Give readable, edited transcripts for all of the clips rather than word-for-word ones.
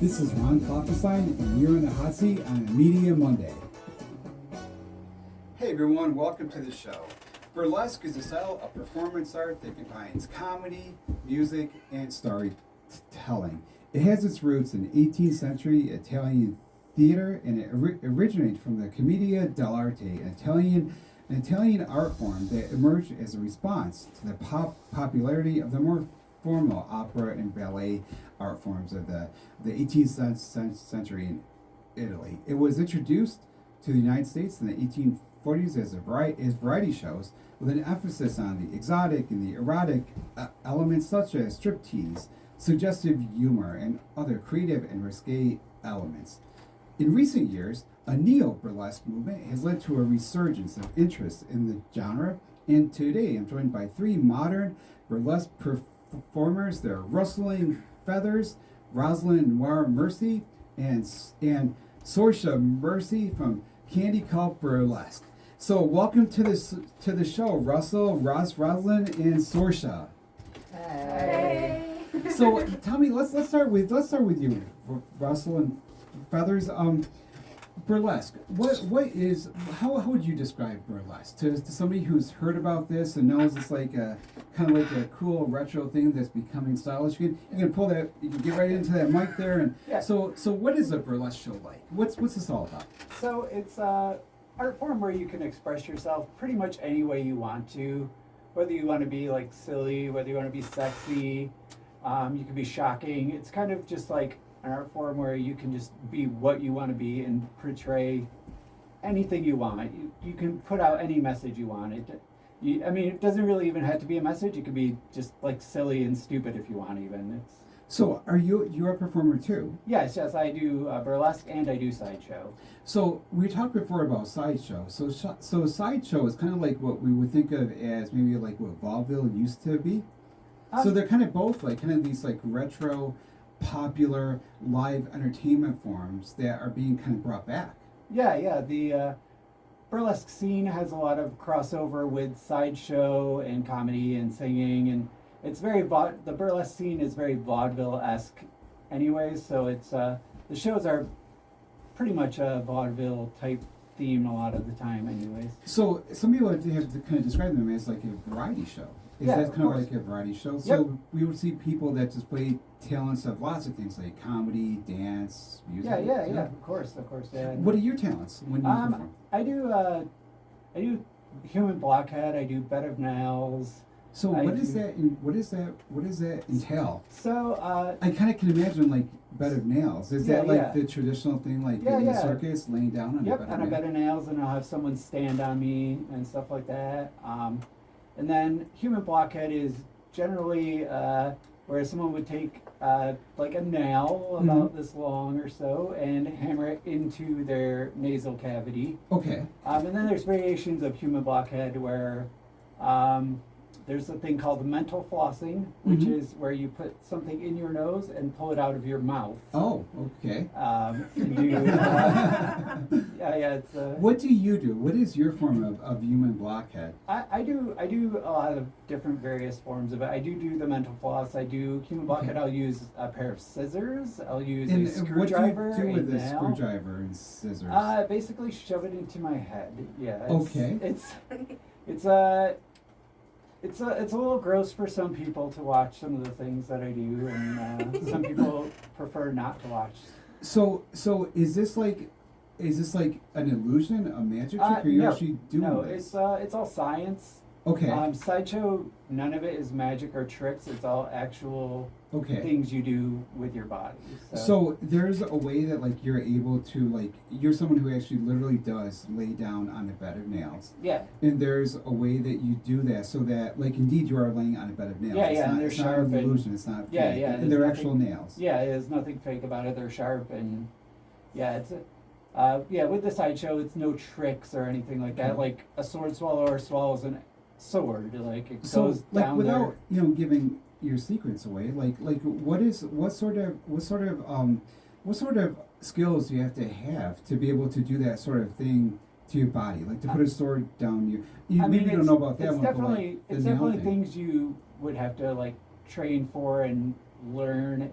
This is Ron Klopfenstein, and you're in the hot seat on a Media Monday. Hey everyone, welcome to the show. Burlesque is a style of performance art that combines comedy, music, and storytelling. It has its roots in 18th century Italian theater, and it originated from the commedia dell'arte, an Italian art form that emerged as a response to the popularity of the more formal opera and ballet art forms of the 18th century in Italy. It was introduced to the United States in the 1840s as variety shows, with an emphasis on the exotic and the erotic elements such as striptease, suggestive humor, and other creative and risqué elements. In recent years, a neo-burlesque movement has led to a resurgence of interest in the genre, and today I'm joined by three modern burlesque performers. They're Roslyn Roslyn Noir Mercy, and Sorcha Mercy from Candy Cult Burlesque. So welcome to the show, Roslyn, and Sorcha. Hey. So tell me, let's start with you, Roslyn Feathers. Burlesque. How would you describe burlesque to somebody who's heard about this and knows it's like a kind of like a cool retro thing that's becoming stylish? You can pull that. You can get right into that mic there. And yeah. So what is a burlesque show like? What's this all about? So it's a art form where you can express yourself pretty much any way you want to, whether you want to be like silly, whether you want to be sexy, you can be shocking. It's kind of just like an art form where you can just be what you want to be and portray anything you want. You can put out any message you want. It doesn't really even have to be a message. It could be just like silly and stupid if you want even. So you're a performer too? Yes, I do burlesque and I do sideshow. So we talked before about sideshow. So sideshow is kind of like what we would think of as maybe like what vaudeville used to be. So they're kind of both like kind of these like retro, popular live entertainment forms that are being kind of brought back. Yeah. The burlesque scene has a lot of crossover with sideshow and comedy and singing, and it's very the burlesque scene is very vaudeville-esque, anyways. So it's the shows are pretty much a vaudeville type theme a lot of the time, anyways. So some people have to kind of describe them as like a variety show. Is that kind of like a variety show? Yep. So we would see people that just play talents of lots of things like comedy, dance, music. Yeah. Of course. Yeah. What are your talents when you perform? I do human blockhead. I do bed of nails. So what does that entail? So I kind of can imagine like bed of nails. Is that like the traditional thing, like in the circus, laying down on a bed of nails, and I'll have someone stand on me and stuff like that. And then human blockhead is generally where someone would take like a nail about this long or so and hammer it into their nasal cavity. Okay. And then there's variations of human blockhead where there's a thing called mental flossing, which is where you put something in your nose and pull it out of your mouth. Oh, okay. It's what do you do? What is your form of human blockhead? I do a lot of different various forms of it. I do the mental floss. I do human blockhead. I'll use a pair of scissors. I'll use a screwdriver. What do you do with a screwdriver and scissors? Basically shove it into my head. Yeah. It's a little gross for some people to watch some of the things that I do, and some people prefer not to watch. So is this like an illusion, a magic trick, or you actually doing this? No, it's all science. Okay. Sideshow, none of it is magic or tricks. It's all actual things you do with your body. So there's a way that like you're able to like you're someone who actually literally does lay down on a bed of nails. Yeah. And there's a way that you do that so that like indeed you are laying on a bed of nails. And they're sharp. It's not an illusion. It's not fake. And they're actual nails. Yeah, there's nothing fake about it. They're sharp and with the sideshow, it's no tricks or anything like that. Like a sword swallower swallows an sword, like it goes down without there. Giving your secrets away, like what sort of skills do you have to be able to do that sort of thing to your body, like to put a sword down you? Maybe you don't know about that one. It's definitely things you would have to like train for and learn.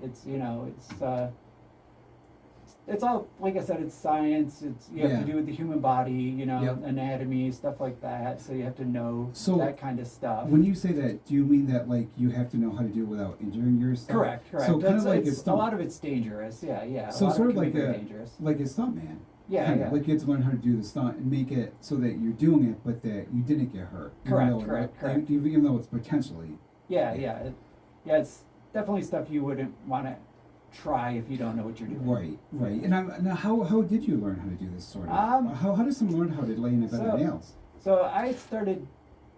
it's all, like I said, it's science. It's you have Yeah. to do with the human body, Yep. anatomy, stuff like that. So you have to know So, that kind of stuff. When you say that, do you mean that like you have to know how to do it without injuring yourself? Correct. So kind That's, of like a lot of it's dangerous. Yeah. So a lot sort of of it can like be very a dangerous. like a stuntman. Yeah, Kinda. yeah. Like you have to learn how to do the stunt and make it so that you're doing it, but that you didn't get hurt. Correct. Even though it's potentially. Yeah. It's definitely stuff you wouldn't want to try if you don't know what you're doing. Right. And now, how did you learn how to do this sort of? How does someone learn how to lay in a bed of nails? So I started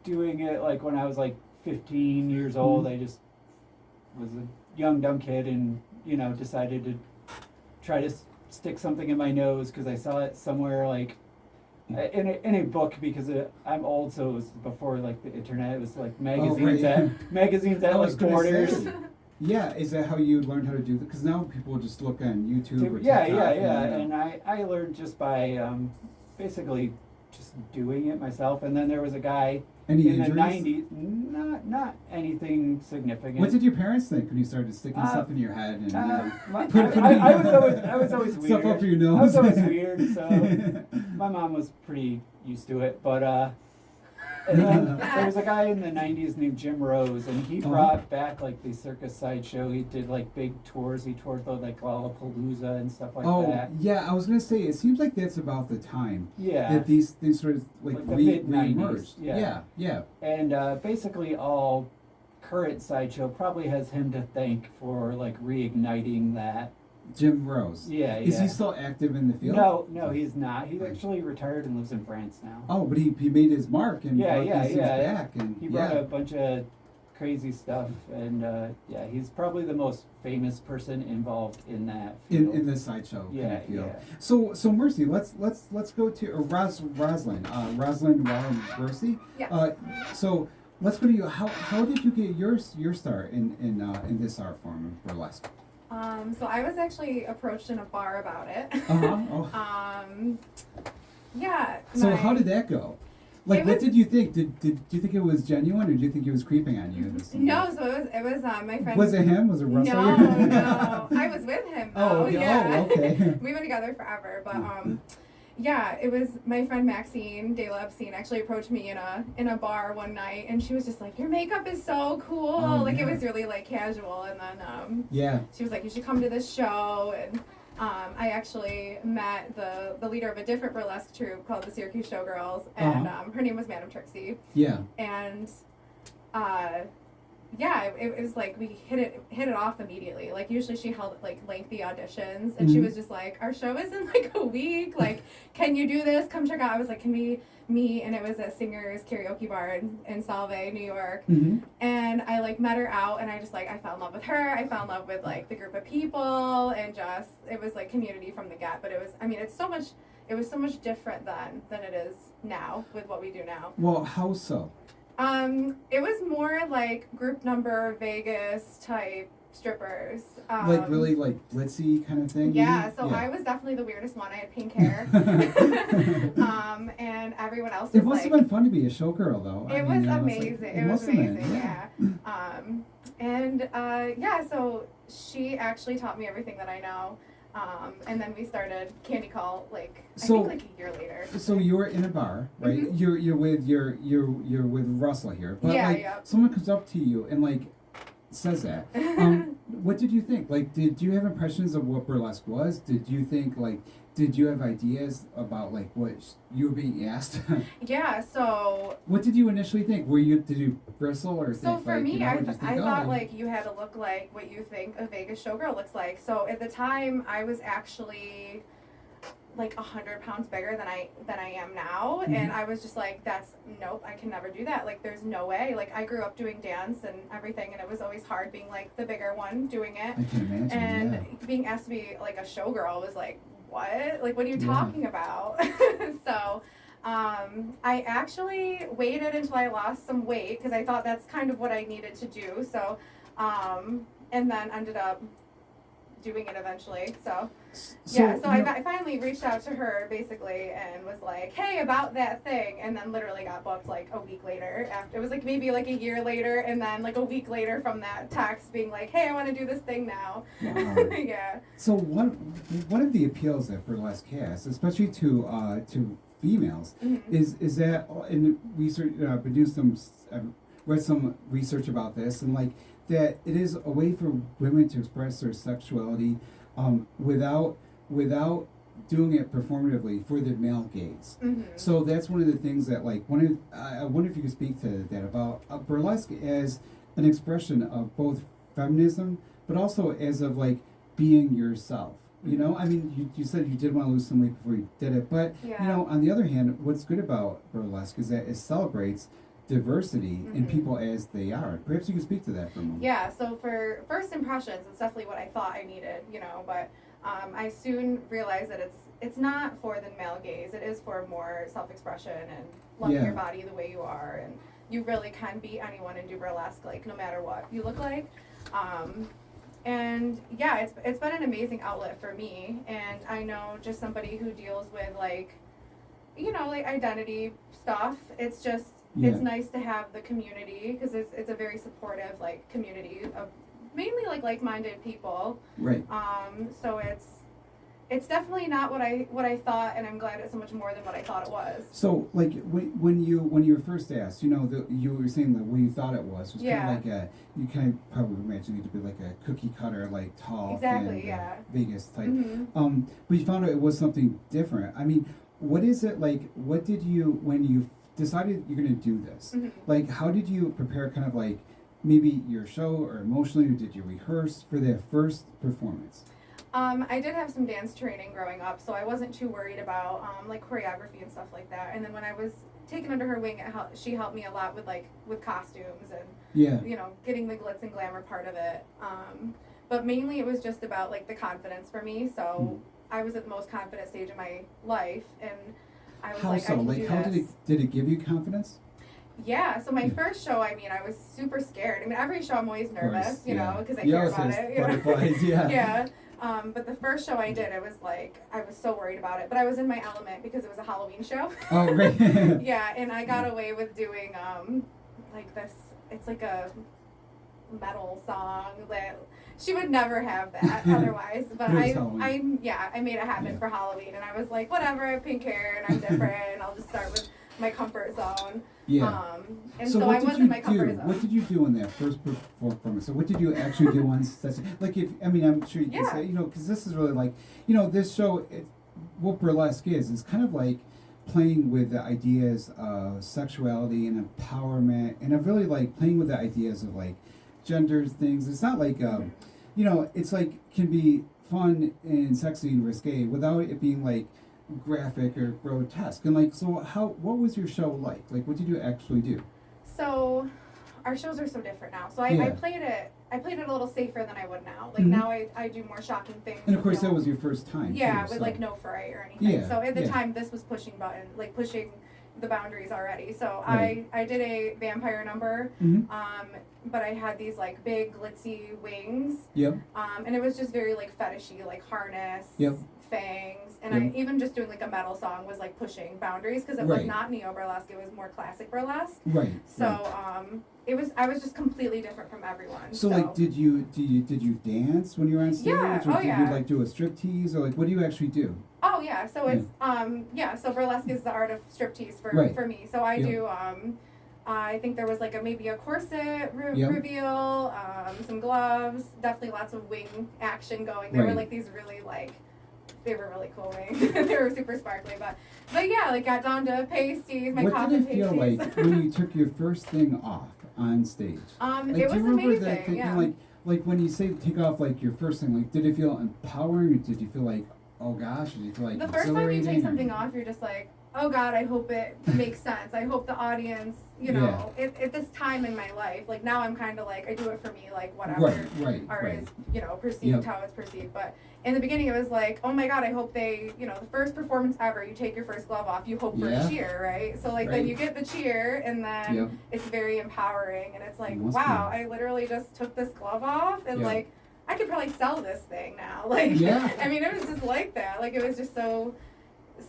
doing it like when I was like 15 years old. I just was a young dumb kid and decided to try to stick something in my nose because I saw it somewhere like in a book because I'm old, so it was before like the internet. It was like magazines magazines at I was like gonna Borders. say, yeah, is that how you learned how to do that? Because now people just look on YouTube or Yeah, TikTok. and I learned just by basically just doing it myself. And then there was a guy Any in injuries? the 90s, not anything significant. What did your parents think when you started sticking stuff in your head and I was always weird. stuff up your nose? I was always weird, so my mom was pretty used to it. But and then there was a guy in the 90s named Jim Rose, and he brought back like the circus sideshow. He did like big tours. He toured like Lollapalooza and stuff like that. Yeah, I was gonna say it seems like that's about the time Yeah. that these sort of like the mid-90s, re-emerged. Yeah. And basically all current sideshow probably has him to thank for like reigniting that. Jim Rose. Yeah. Is he still active in the field? No, he's not. He's actually retired and lives in France now. Oh, but he made his mark and brought these things yeah. back and He brought a bunch of crazy stuff, and he's probably the most famous person involved in that field. in the sideshow kind of field. Yeah. So Mercy, let's go to Roslyn Noir Mercy. Yes. So let's go to you. How did you get your start in this art form of burlesque? So I was actually approached in a bar about it. Yeah. So how did that go? Like, what was- did you think? Did you think it was genuine, or did you think he was creeping on you? No, so it was my friend. Was it him? Was it Russell? No, I was with him though. Yeah. Oh, okay. We've been together forever, but yeah, it was my friend Maxine Delabsine actually approached me in a bar one night, and she was just like, "Your makeup is so cool!" It was really like casual, and then she was like, "You should come to this show." And I actually met the leader of a different burlesque troupe called the Syracuse Showgirls, and her name was Madame Trixie. Yeah. And it was like we hit it off immediately. Like usually she held like lengthy auditions, and she was just like, "Our show is in like a week. Like, can you do this? Come check out." I was like, "Can we meet?" And it was a singer's karaoke bar in Salve, New York. And I like met her out, and I just like I fell in love with her. I fell in love with like the group of people, and just it was like community from the get. But it was so much different then than it is now with what we do now. Well, how so? It was more like group number Vegas type strippers. Like really like glitzy kind of thing? Yeah, so I was definitely the weirdest one. I had pink hair. And everyone else was It must have been fun to be a showgirl though. It was amazing. It was amazing, yeah. So she actually taught me everything that I know. And then we started Candy Cult I think like a year later. So you were in a bar, right? You're with Russell here, but someone comes up to you and like says that. What did you think? Like, did you have impressions of what burlesque was? Did you think did you have ideas about like what you were being asked? Yeah. So. What did you initially think? Did you bristle or so think for like, me, I thought oh, like you had to look like what you think a Vegas showgirl looks like. So at the time, I was actually like 100 pounds bigger than I am now, and I was just like, nope, I can never do that. Like, there's no way. Like, I grew up doing dance and everything, and it was always hard being like the bigger one doing it. I can imagine. And being asked to be like a showgirl was like, what? Like, what are you talking about? So, I actually waited until I lost some weight because I thought that's kind of what I needed to do. So, and then ended up doing it eventually. So So, yeah, so you know- I finally reached out to her basically and was like, hey, about that thing, and then literally got booked like a week later. After it was like maybe like a year later, and then like a week later from that text being like, hey, I want to do this thing now. Wow. Yeah. So one of the appeals that burlesque has, especially to females, Mhm. is that in research, read some research about this, and like that it is a way for women to express their sexuality without doing it performatively for the male gaze. Mhm. So that's one of the things that like I wonder if you could speak to that about burlesque as an expression of both feminism, but also as of like being yourself. You know, I mean, you said you did want to lose some weight before you did it, but Yeah. you know, on the other hand, what's good about burlesque is that it celebrates diversity in Mhm. people as they are. Perhaps you could speak to that for a moment. Yeah, so for first impressions, it's definitely what I thought I needed, you know, but I soon realized that it's not for the male gaze. It is for more self-expression and loving Yeah. your body the way you are, and you really can be anyone and do burlesque, like no matter what you look like. And yeah, it's been an amazing outlet for me, and I know just somebody who deals with like, you know, like identity stuff. It's just Yeah. it's nice to have the community because it's a very supportive like community of mainly like-minded people. Right. So it's definitely not what I thought, and I'm glad it's so much more than what I thought it was. So, like, when you were first asked, you know, you were saying that what you thought it was Yeah. kind of like you kind of probably imagined it to be like a cookie cutter, like tall, Exactly, thin, yeah. Vegas type. Mhm. But you found out it was something different. I mean, what is it like? What did you when you decided you're going to do this? Mhm. Like, how did you prepare? Kind of like maybe your show, or emotionally, or did you rehearse for that first performance? I did have some dance training growing up, so I wasn't too worried about like choreography and stuff like that. And then when I was taken under her wing, she helped me a lot with costumes and Yeah. you know, getting the glitz and glamour part of it. But mainly it was just about like the confidence for me. So I was at the most confident stage of my life, and I was How like, so? I can Like, do how this. did it give you confidence? Yeah, so my Yeah. first show, I mean, I was super scared. I mean, every show I'm always Of nervous, course, you yeah. know, because I You care always about have it. You know? butterflies, yeah. Yeah. But the first show I did, it was like, I was so worried about it. But I was in my element because it was a Halloween show. Oh, right. Yeah, and I got away with doing, like this, it's like a metal song that she would never have that otherwise. But It was Halloween. I made it happen Yeah. for Halloween. And I was like, whatever, I have pink hair and I'm different. And I'll just start with my comfort zone. Yeah. And so what I did was you in my do? comfort zone. What did you do in that first performance? So what did you actually do on stage? Like, if I mean, I'm sure you can Yeah. say, you know, because this is really like, you know, this show. What burlesque is kind of like playing with the ideas of sexuality and empowerment, and of really like playing with the ideas of like gender things. It's not like, you know, it's like can be fun and sexy and risque without it being like graphic or grotesque. And like, so what was your show like? Like, what did you actually do? So our shows are so different now. So I Yeah. played it a little safer than I would now. Like Mhm. now I do more shocking things. And of with course, no- that was your first time. yeah, too, with so. like no fray or anything. Yeah, So at the yeah. time this was pushing the boundaries already. So Right. I did a vampire number, Mhm. but I had these like big glitzy wings. Yep. And it was just very like fetishy, like harness, Yep. fangs, and Yep. I even just doing like a metal song was like pushing boundaries because it was Right. not neo-burlesque, it was more classic burlesque. Right. So right. I was just completely different from everyone. So like, did you dance when you were on stage, Yeah, or oh, did yeah. you like do a strip tease, or like what do you actually do? Oh yeah, so it's so burlesque is the art of striptease Right. for me. So I Yep. do I think there was like maybe a corset Yep. reveal, some gloves, definitely lots of wing action going. They were Right. like these really like they were really cool wings. They were super sparkly, but yeah, like got down to pasties, my What coffin did it feel pasties. like when you took your first thing off on stage? Like, it do was you remember amazing. that thinking, Yeah. like when you say take off like your first thing, like did it feel empowering, or did you feel like, oh gosh, did you feel like The first time you exhilarating, take or- something off, you're just like, oh God, I hope it makes sense. I hope the audience, you know, at this time in my life, like now I'm kind of like, I do it for me, like whatever Right. art is, you know, perceived Yep. how it's perceived. But in the beginning, it was like, oh my God, I hope they, you know, the first performance ever, you take your first glove off, you hope for Yeah. a cheer, right? So like Right. then you get the cheer, and then Yep. it's very empowering, and it's like, It must wow, be. I literally just took this glove off, and Yeah. like I could probably sell this thing now. Like, Yeah. I mean, it was just like that. Like, it was just so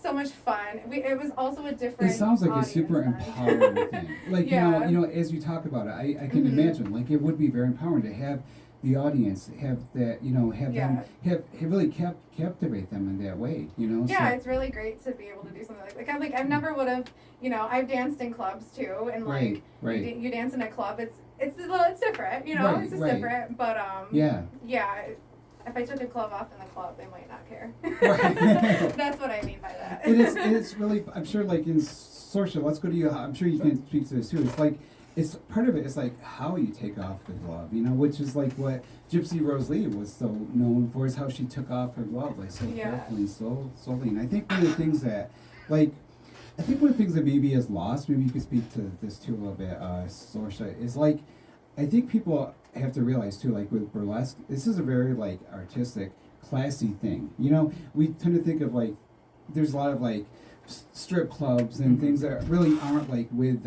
much fun. It was also a different. It sounds like a audience super then. empowering thing. Like, Yeah. you know, as you talk about it, I can imagine, like, it would be very empowering to have the audience have that, you know, have them, have really captivate them in that way, you know? Yeah, So, it's really great to be able to do something like I never would have, you know, I've danced in clubs too, and like, right. You dance in a club, it's a little, it's different, you know, Right, it's just right. different, but Yeah. yeah, if I took a glove off in the club, they might not care. Right. That's what I mean by that. It's really, I'm sure, like, in Sorcha, let's go to you, I'm sure you can speak to this too, it's like, it's part of it is like how you take off the glove, you know, which is like what Gypsy Rose Lee was so known for, is how she took off her glove, like, so carefully, so slowly. And I think one of the things that, like, I think one of the things that maybe is lost, maybe you could speak to this too a little bit, Sorcha, is like, I think people have to realize too, like with burlesque, this is a very like artistic, classy thing. You know, we tend to think of like, there's a lot of like strip clubs and things that really aren't like with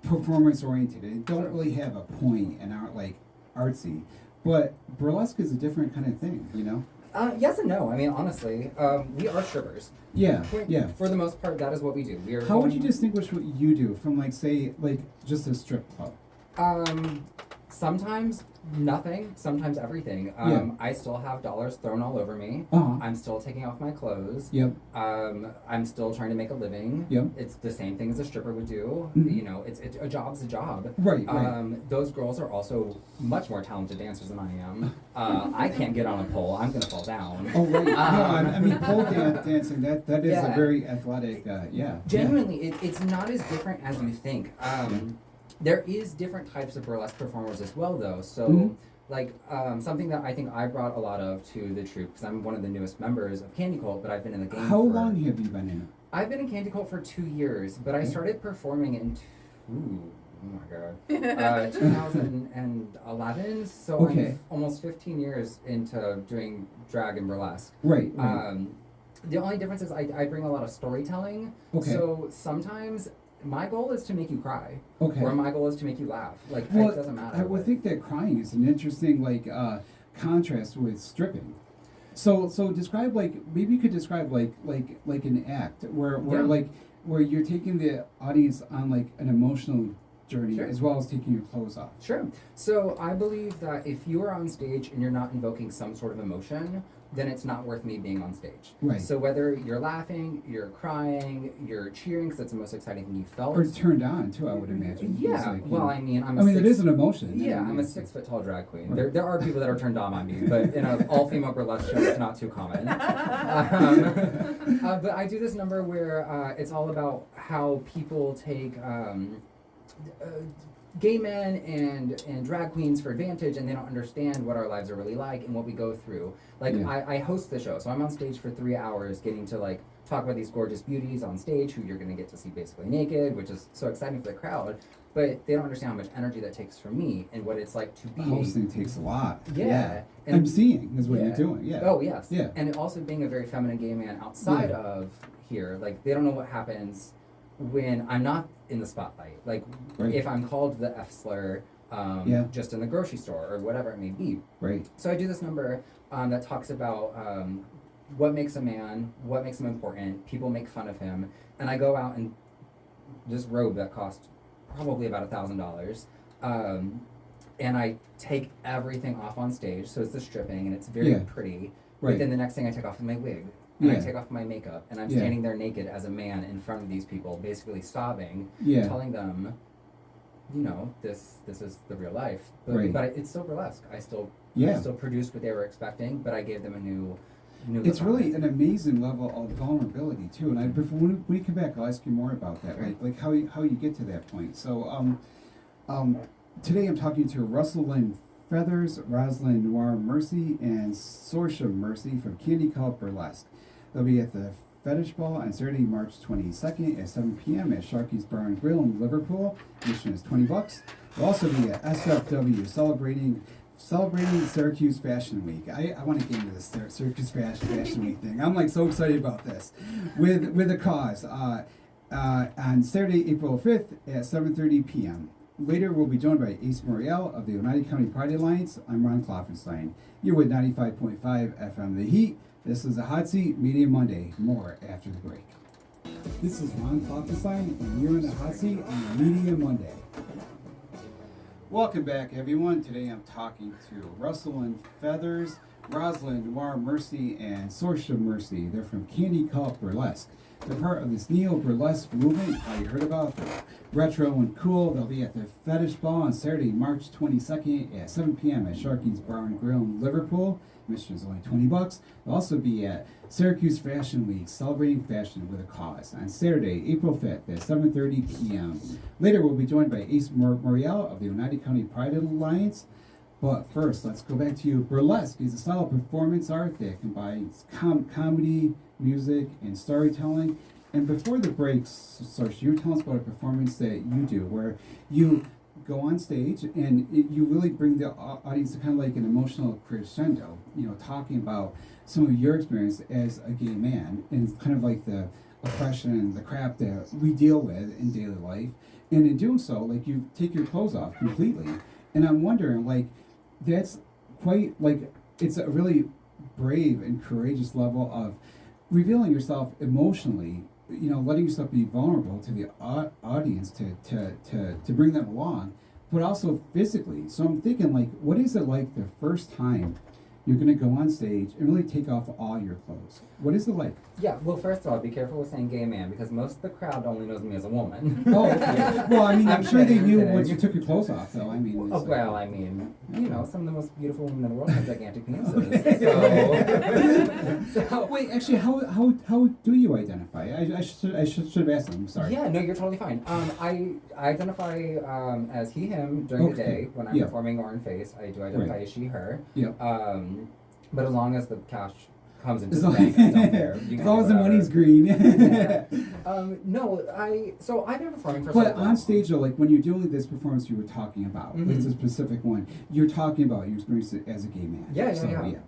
performance oriented and don't really have a point and aren't like artsy. But burlesque is a different kind of thing, you know? Yes and no. I mean, honestly, we are strippers. Yeah, yeah. For the most part, that is what we do. We are. How would you distinguish what you do from like, say, like just a strip club? Sometimes nothing, sometimes everything. Yeah. I still have dollars thrown all over me. Uh-huh. I'm still taking off my clothes. Yep. I'm still trying to make a living. Yep. It's the same thing as a stripper would do. Mhm. You know, it's a job's a job. Right, right. Those girls are also much more talented dancers than I am. I can't get on a pole. I'm gonna fall down. Oh, right. No, I mean, pole dancing, that is a very athletic, yeah. Genuinely, it's not as different as you think. There is different types of burlesque performers as well, though. So, like, something that I think I brought a lot of to the troupe, because I'm one of the newest members of Candy Cult, but I've been in the game How long have you been in it? I've been in Candy Cult for 2 years, but I started performing in, oh my god, 2011, so I'm almost 15 years into doing drag and burlesque. Right. The only difference is I bring a lot of storytelling, so sometimes my goal is to make you cry, or my goal is to make you laugh. Like, it doesn't matter. I would think that crying is an interesting, like, contrast with stripping. So describe, like, maybe you could describe like an act where you're taking the audience on like an emotional journey as well as taking your clothes off. Sure. So I believe that if you are on stage and you're not invoking some sort of emotion, then it's not worth me being on stage. Right. So whether you're laughing, you're crying, you're cheering because that's the most exciting thing you felt. Or turned on too, I would imagine. Yeah. Like, well, I mean, it is an emotion. Yeah, I'm a 6 foot tall drag queen. Right. There are people that are turned on by me, but in an all female burlesque show, it's not too common. But I do this number where it's all about how people take gay men and drag queens for advantage, and they don't understand what our lives are really like and what we go through. Like, I host the show, so I'm on stage for 3 hours getting to like talk about these gorgeous beauties on stage who you're going to get to see basically naked, which is so exciting for the crowd, but they don't understand how much energy that takes from me and what it's like to be hosting takes a lot. And emceeing is what you're doing. Oh yes. And also being a very feminine gay man outside of here, like, they don't know what happens when I'm not in the spotlight. Like, if I'm called the F slur just in the grocery store or whatever it may be. Right. So I do this number that talks about what makes a man, what makes him important. People make fun of him. And I go out in this robe that cost probably about $1,000. And I take everything off on stage. So it's the stripping and it's very pretty. Right. But then the next thing I take off is my wig. And I take off my makeup, and I'm standing there naked as a man in front of these people, basically sobbing, telling them, you know, this is the real life. But it's still burlesque. I still produced what they were expecting, but I gave them a new. It's really an amazing level of vulnerability too. And when we come back, I'll ask you more about that, like how you get to that point. So today I'm talking to Roslyn Noir Mercy, and Sorcha Mercy from Candy Cult Burlesque. They'll be at the Fetish Ball on Saturday, March 22nd at 7 p.m. at Sharky's Bar and Grill in Liverpool. Admission is $20. They'll also be at SFW celebrating Syracuse Fashion Week. I want to get into this Syracuse Fashion Week thing. I'm like so excited about this. With a cause. On Saturday, April 5th at 7:30 p.m. Later, we'll be joined by Ace Moriel of the Oneida County Pride Alliance. I'm Ron Klopfenstein. You're with 95.5 FM The Heat. This is a Hot Seat Media Monday. More after the break. This is Ron Klopfenstein, and you're in the Hot Seat on Media Monday. Welcome back, everyone. Today I'm talking to Russell Feathers, Roslyn Noir Mercy, and Sorcha Mercy. They're from Candy Cult Burlesque. They're part of this neo-burlesque movement. You heard about the retro and cool. They'll be at the Fetish Ball on Saturday, March 22nd at 7 p.m. at Sharky's Bar and Grill in Liverpool. Admission is only $20. They'll also be at Syracuse Fashion Week, celebrating fashion with a cause, on Saturday, April 5th at 7:30 p.m. Later, we'll be joined by Ace Moriel of the Oneida County Pride Alliance. But first, let's go back to you. Burlesque is a style of performance art that combines comedy, music, and storytelling. And before the break, Sorcha, you were telling us about a performance that you do where you go on stage and you really bring the audience to kind of like an emotional crescendo, talking about some of your experience as a gay man and kind of like the oppression and the crap that we deal with in daily life. And in doing so, like, you take your clothes off completely. And I'm wondering, like, that's quite, like, it's a really brave and courageous level of revealing yourself emotionally, letting yourself be vulnerable to the audience to bring them along, but also physically. So I'm thinking, like, what is it like the first time you're going to go on stage and really take off all your clothes? What is it like? Yeah, well, first of all, be careful with saying gay man, because most of the crowd only knows me as a woman. Oh, okay. Well, I mean, I'm sure they knew kidding. once you took your clothes off, though. I mean, Oh, well, I mean, some of the most beautiful women in the world have gigantic penises. So wait, actually, how do you identify? I should have asked them. I'm sorry. Yeah, no, you're totally fine. I identify as he, him during the day when I'm performing or in face. I do identify as she, her. Yeah. But as long as the cash comes into the bank, I don't care. As long as the money's green. Yeah. No, I've been performing for. But on stage, though, like when you're doing this performance you were talking about, like this specific one, you're talking about your experience as a gay man. Yeah.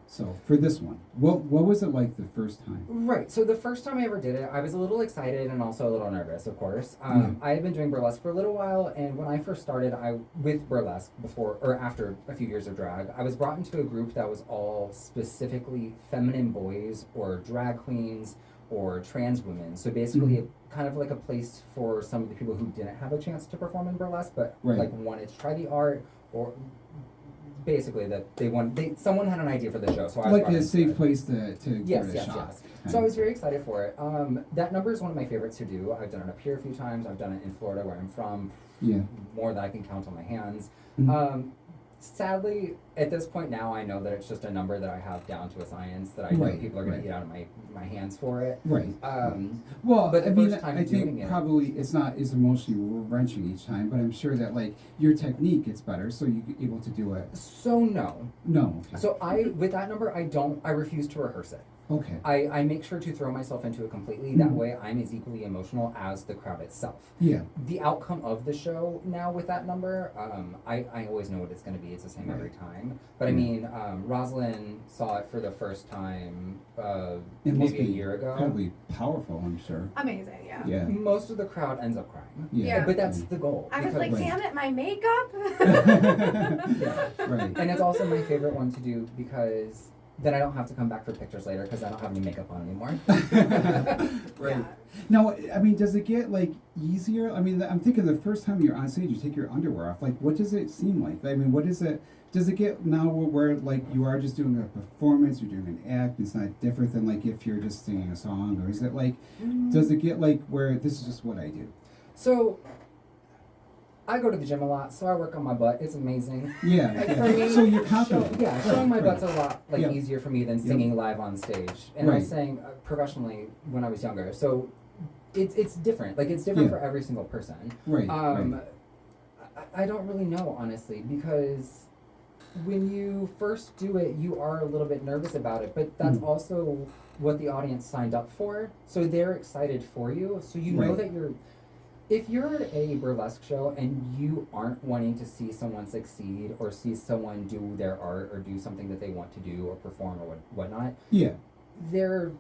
So for this one, what was it like the first time? Right. So the first time I ever did it, I was a little excited and also a little nervous, of course. I had been doing burlesque for a little while, and when I first started, with burlesque before or after a few years of drag, I was brought into a group that was all specifically feminine boys or drag queens or trans women. So basically, kind of like a place for some of the people who didn't have a chance to perform in burlesque, but like wanted to try the art, or basically that someone had an idea for the show. So I was like a safe place to give it a shot. Yes. So I was very excited for it. That number is one of my favorites to do. I've done it up here a few times. I've done it in Florida, where I'm from. Yeah. More than I can count on my hands. Sadly, at this point now, I know that it's just a number that I have down to a science, that I know people are going to eat out of my hands for it. Right. Well, but I mean, I think probably it's not as emotionally wrenching each time, but I'm sure that, like, your technique gets better, so you're able to do it. So no. Okay. So with that number, I refuse to rehearse it. Okay. I make sure to throw myself into it completely. That way I'm as equally emotional as the crowd itself. Yeah. The outcome of the show now with that number, I always know what it's going to be. It's the same every time. But I mean, Roslyn saw it for the first time maybe a year ago. Incredibly powerful, I'm sure. Amazing, yeah. Yeah. Most of the crowd ends up crying. Yeah. But that's the goal. I was like, damn it, my makeup. Right. And it's also my favorite one to do because then I don't have to come back for pictures later because I don't have any makeup on anymore. Right. Yeah. Now, I mean, does it get, like, easier? I mean, I'm thinking the first time you're on stage, you take your underwear off. Like, what does it seem like? I mean, what is it? Does it get now where, like, you are just doing a performance, you're doing an act, it's not different than, like, if you're just singing a song? Or is it, like, does it get, like, where this is just what I do? So I go to the gym a lot, so I work on my butt. It's amazing. Yeah. Like, for me, so you're confident. Showing my butt's a lot easier for me than singing live on stage. And I sang professionally when I was younger, so it's different. Like, it's different for every single person. Right. I don't really know, honestly, because when you first do it, you are a little bit nervous about it, but that's also what the audience signed up for. So they're excited for you. So you know that if you're at a burlesque show and you aren't wanting to see someone succeed or see someone do their art or do something that they want to do or perform or whatnot, they're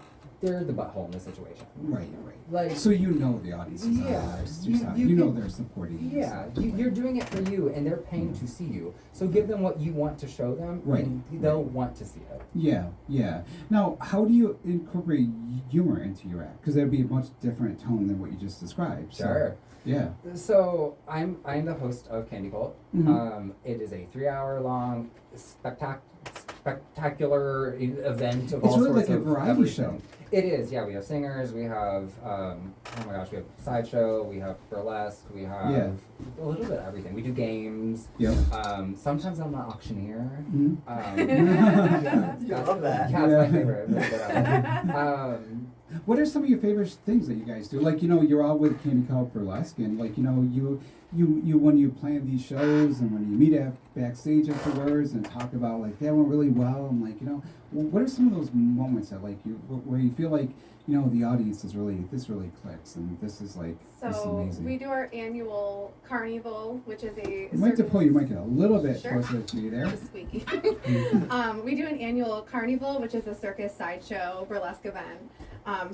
the butthole in the situation. Right. Like, So you know the audience is Yeah, on you- side. you You know can- they're supporting you. yeah, you're doing it for you, and they're paying to see you. So give them what you want to show them, Right, and they'll want to see it. Yeah. Now, how do you incorporate humor into your act? Because that'd be a much different tone than what you just described. So, Sure. yeah. So I'm the host of Candy Cult. Mhm. It is a 3-hour-long spectacular event of It's all really sorts like a of variety everything. show. It is, yeah. We have singers, we have oh my gosh, we have sideshow, we have burlesque, we have Yeah. a little bit of everything. We do games. Yep. Sometimes I'm an auctioneer. Mhm. I love that. Cat's Yeah. my favorite. Really good at it. What are some of your favorite things that you guys do? Like, you're all with Candy Cult Burlesque, and like, you when you plan these shows and when you meet backstage afterwards and talk about like that went really well, and like, what are some of those moments that like where you feel like the audience is really clicks and this is like this is So amazing. we do our annual carnival, which is a You might have to pull your mic a little bit Sure. closer to you there. Just squeaky. We do an annual carnival, which is a circus sideshow burlesque event.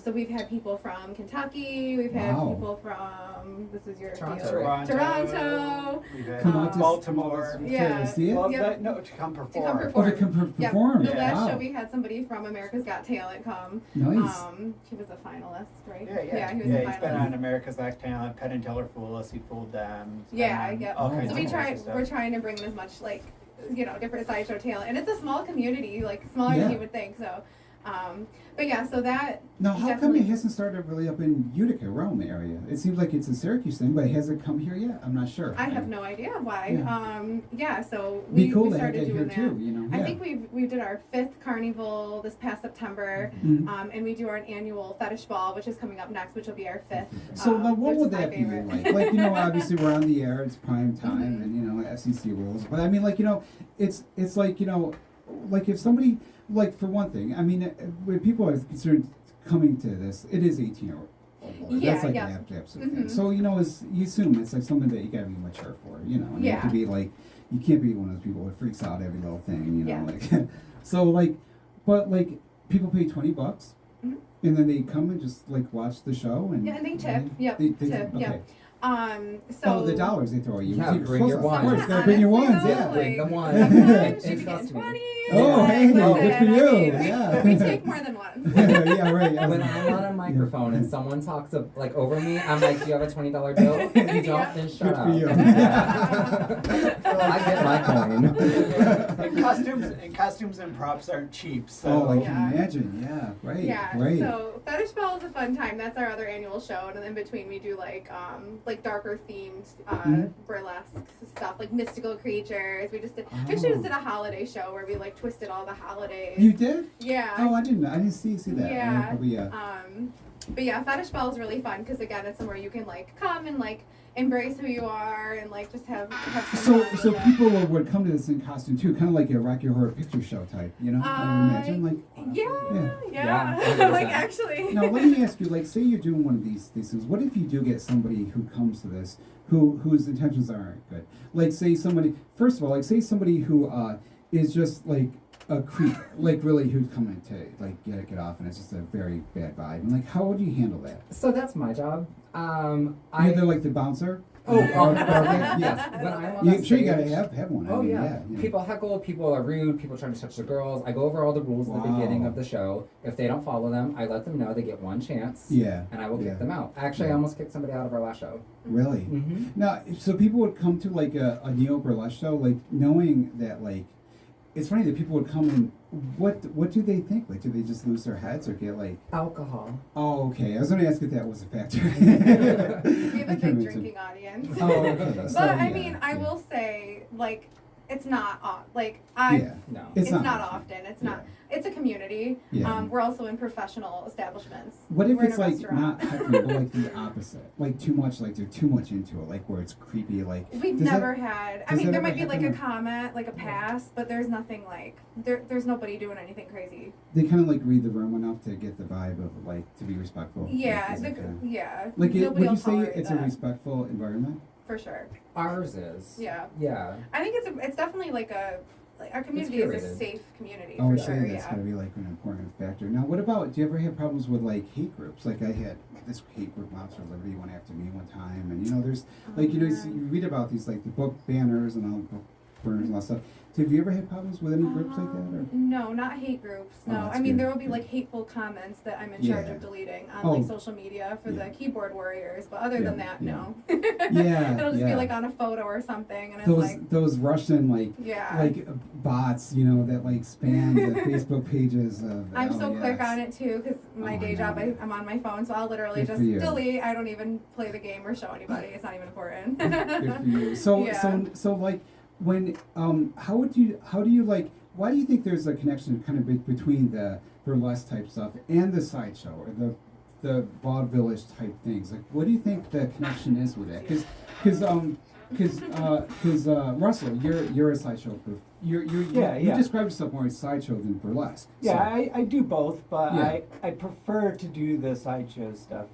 So we've had people from Kentucky. We've had Wow. people from this is your Toronto, deal. right? Toronto. We've had Come out to Baltimore. Yeah. to see it. Well, Yep. no, to come To perform. come perform. Oh, to come Yep. perform. The last Wow. show we had somebody from America's Got Talent come. Nice. He was a finalist, right? Yeah, he was a finalist. he's been on America's Got Talent. Penn and Teller fooled us. He fooled them. Yeah, and yep. all Oh, kinds So of we try. crazy stuff. We're trying to bring as much like different sideshow talent, and it's a small community, like smaller Yeah. than you would think. So, but yeah, so that Now, how come definitely- it hasn't started really up in Utica, Rome area? It seems like it's a Syracuse thing, but it hasn't come here yet. I'm not sure. I have no idea why. So Be we, cool we to have started that here doing that. too. I Yeah. think we did our 5th carnival this past September, Mhm. and we do our annual fetish ball, which is coming up next, which will be our 5th. So now, what which would is my that be favorite. like? Like, obviously we're on the air. It's prime time, Mhm. and FCC rules. But I mean, like, it's like like if somebody, like for one thing, I mean, when people are concerned coming to this, it is 18 or older. Yeah, That's like yeah. the absolute thing. Mhm. So you assume it's like something that you gotta be mature for, and you have Yeah. to be like, you can't be one of those people who freaks out every little thing, Yeah. like. So like, but like people pay $20, Mhm. and then they come and just like watch the show, and Yeah, and they tip. Yep, they tip. okay. Yep. So Oh, the dollars they throw at you. Yeah, You're bring your supposed to- ones. Of course, gotta bring your Honestly, ones, though, yeah. Bring them ones. Sometimes And she trust gets me. 20. Oh, like, hey, listen, good for I you. mean, Yeah. we take more than one. Yeah, right. When I'm on a microphone and someone talks over me, I'm like, "Do you have a $20 bill? If you don't, Yeah. then shut Good up." for you. I get my coin. And costumes and props aren't cheap. So Oh, I Yeah. can imagine. Yeah, right. Yeah, Right. so Fetish Ball is a fun time. That's our other annual show, and in between we do like darker themed Mhm. burlesque stuff, like mystical creatures. We just Oh. just did a holiday show where we like twisted all the holidays. You did? Yeah. Oh, I didn't see that. Yeah. Probably, yeah. But yeah, Fetish Ball is really fun because again, it's somewhere you can like come and like embrace who you are and like just have some So, fun so with it. people would come to this in costume too, kind of like a Rocky Horror Picture Show type, I would imagine, like. Yeah. Yeah, Like 100%. actually. Now, let me ask you, like, say you're doing one of these things. What if you do get somebody who comes to this whose intentions aren't good? Like, say somebody, first of all, like, say somebody who is just like a creep, like really who's coming to like get off, and it's just a very bad vibe. And like, how would you handle that? So that's my job. You're like the bouncer. Oh, okay. yes. When I'm on You, that sure, you gotta stage- have one. Oh I mean, yeah. yeah. People heckle, people are rude, people trying to touch the girls. I go over all the rules at the Wow. beginning of the show. If they don't follow them, I let them know they get one chance. Yeah. And I will Yeah. kick them out. Actually, I Yeah. almost kicked somebody out of our last show. Really. Mm-hmm. Now, so people would come to like a neo-burlesque show, like knowing that like, it's funny that people would come and what do they think? Like, do they just lose their heads or get like? Alcohol. Oh, okay. I was going to ask if that was a factor. We have I a can big imagine. drinking audience. Oh, okay. But So, I yeah, mean, I yeah. will say, like, it's not like Yeah. No. it's not much. often. It's Yeah. not. It's a community. Yeah. We're also in professional establishments. What if We're in it's a like restaurant. not heckling, but like the opposite? Like too much, like they're too much into it, like where it's creepy, like. We've does that- never had. I does mean, that there ever might be like a happen? comment, like a pass, but there's nothing like there's nobody doing anything crazy. They kind of like read the room enough to get the vibe of like to be respectful. Yeah, Like, is it kinda- yeah. Like, Nobody would will you say tolerate it's that, a respectful environment? for sure? Ours is. Yeah. Yeah. I think it's definitely like like our community is a curated. safe community I for would sure. say that's Yeah. gotta be like an important factor. Now, what about? Do you ever have problems with like hate groups? Like I had this hate group, Moms for Liberty, went after me one time, and there's like you read about these like the book banners and all the book burners and all that stuff. So have you ever had problems with any groups like that? Or? No, not hate groups. Oh, No, that's I mean good. there will be Good. like hateful comments that I'm in charge Yeah. of deleting on Oh. like social media for Yeah. the keyboard warriors. But other Yeah, than that, yeah. no. Yeah, It'll just yeah. be like on a photo or something, and it's Those like, those Russian like yeah. bots, that like spam the Facebook pages of. I'm so quick LES. on it too because my Oh, day I job know. I'm on my phone, so I'll literally Good just for you. delete. I don't even play the game or show anybody. It's not even important. Good for you. So Yeah. so like when how do you like why do you think there's a connection kind of between the burlesque type stuff and the sideshow or the vaudeville-ish type things? Like what do you think the connection is with it? Because Russell, you're a sideshow proof. You describe yourself more as sideshow than burlesque. Yeah, So- I do both, but Yeah. I prefer to do the sideshow stuff.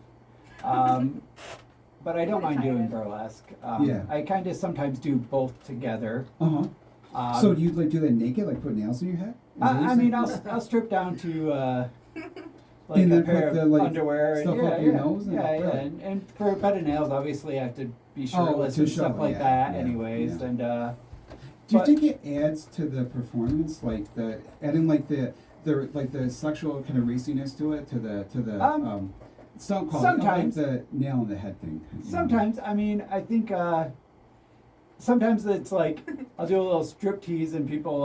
But I don't mind doing burlesque. Yeah. I kind of sometimes do both together. Uh-huh. So do you like do that naked, like put nails in your head? Is that what I you're mean, saying? I'll strip down to like And a then pair put of the, like, underwear. stuff and, up your nose and- yeah, really? and for a bed of nails, obviously, I have to be shirtless to and show, stuff like yeah, that. yeah, Anyways, yeah. and Do you but- think it adds to the performance, like adding like the sexual kind of raciness to it, to the some call sometimes. like the nail in the head thing? Sometimes, I mean, I think sometimes it's like I'll do a little strip tease and people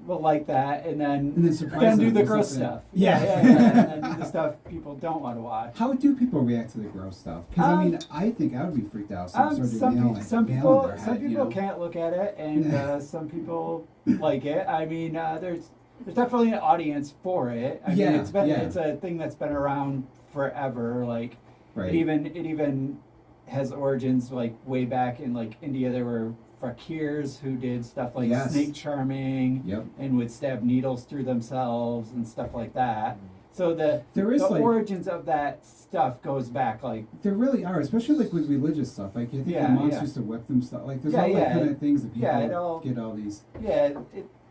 will like that, and And then then surprise do them the with gross something. stuff. Yeah. And then do the stuff people don't want to watch. How do people react to the gross stuff? Because I mean, I think I would be freaked out. If someone started Some nailing- some nail in people their some head, people can't look at it, and some people like it. I mean, there's definitely an audience for it. I mean, Yeah, it's a thing that's been around forever. Like Right. it even has origins like way back in like India. There were fakirs who did stuff like Yes. snake charming Yep. and would stab needles through themselves and stuff like that. So There is, the like- origins of that stuff goes back like There really are, especially like with religious stuff. Like I think Yeah, the monks yeah. used to whip them stuff. Like there's Yeah, all that yeah. kind of things that people Yeah, it all- get all these. yeah.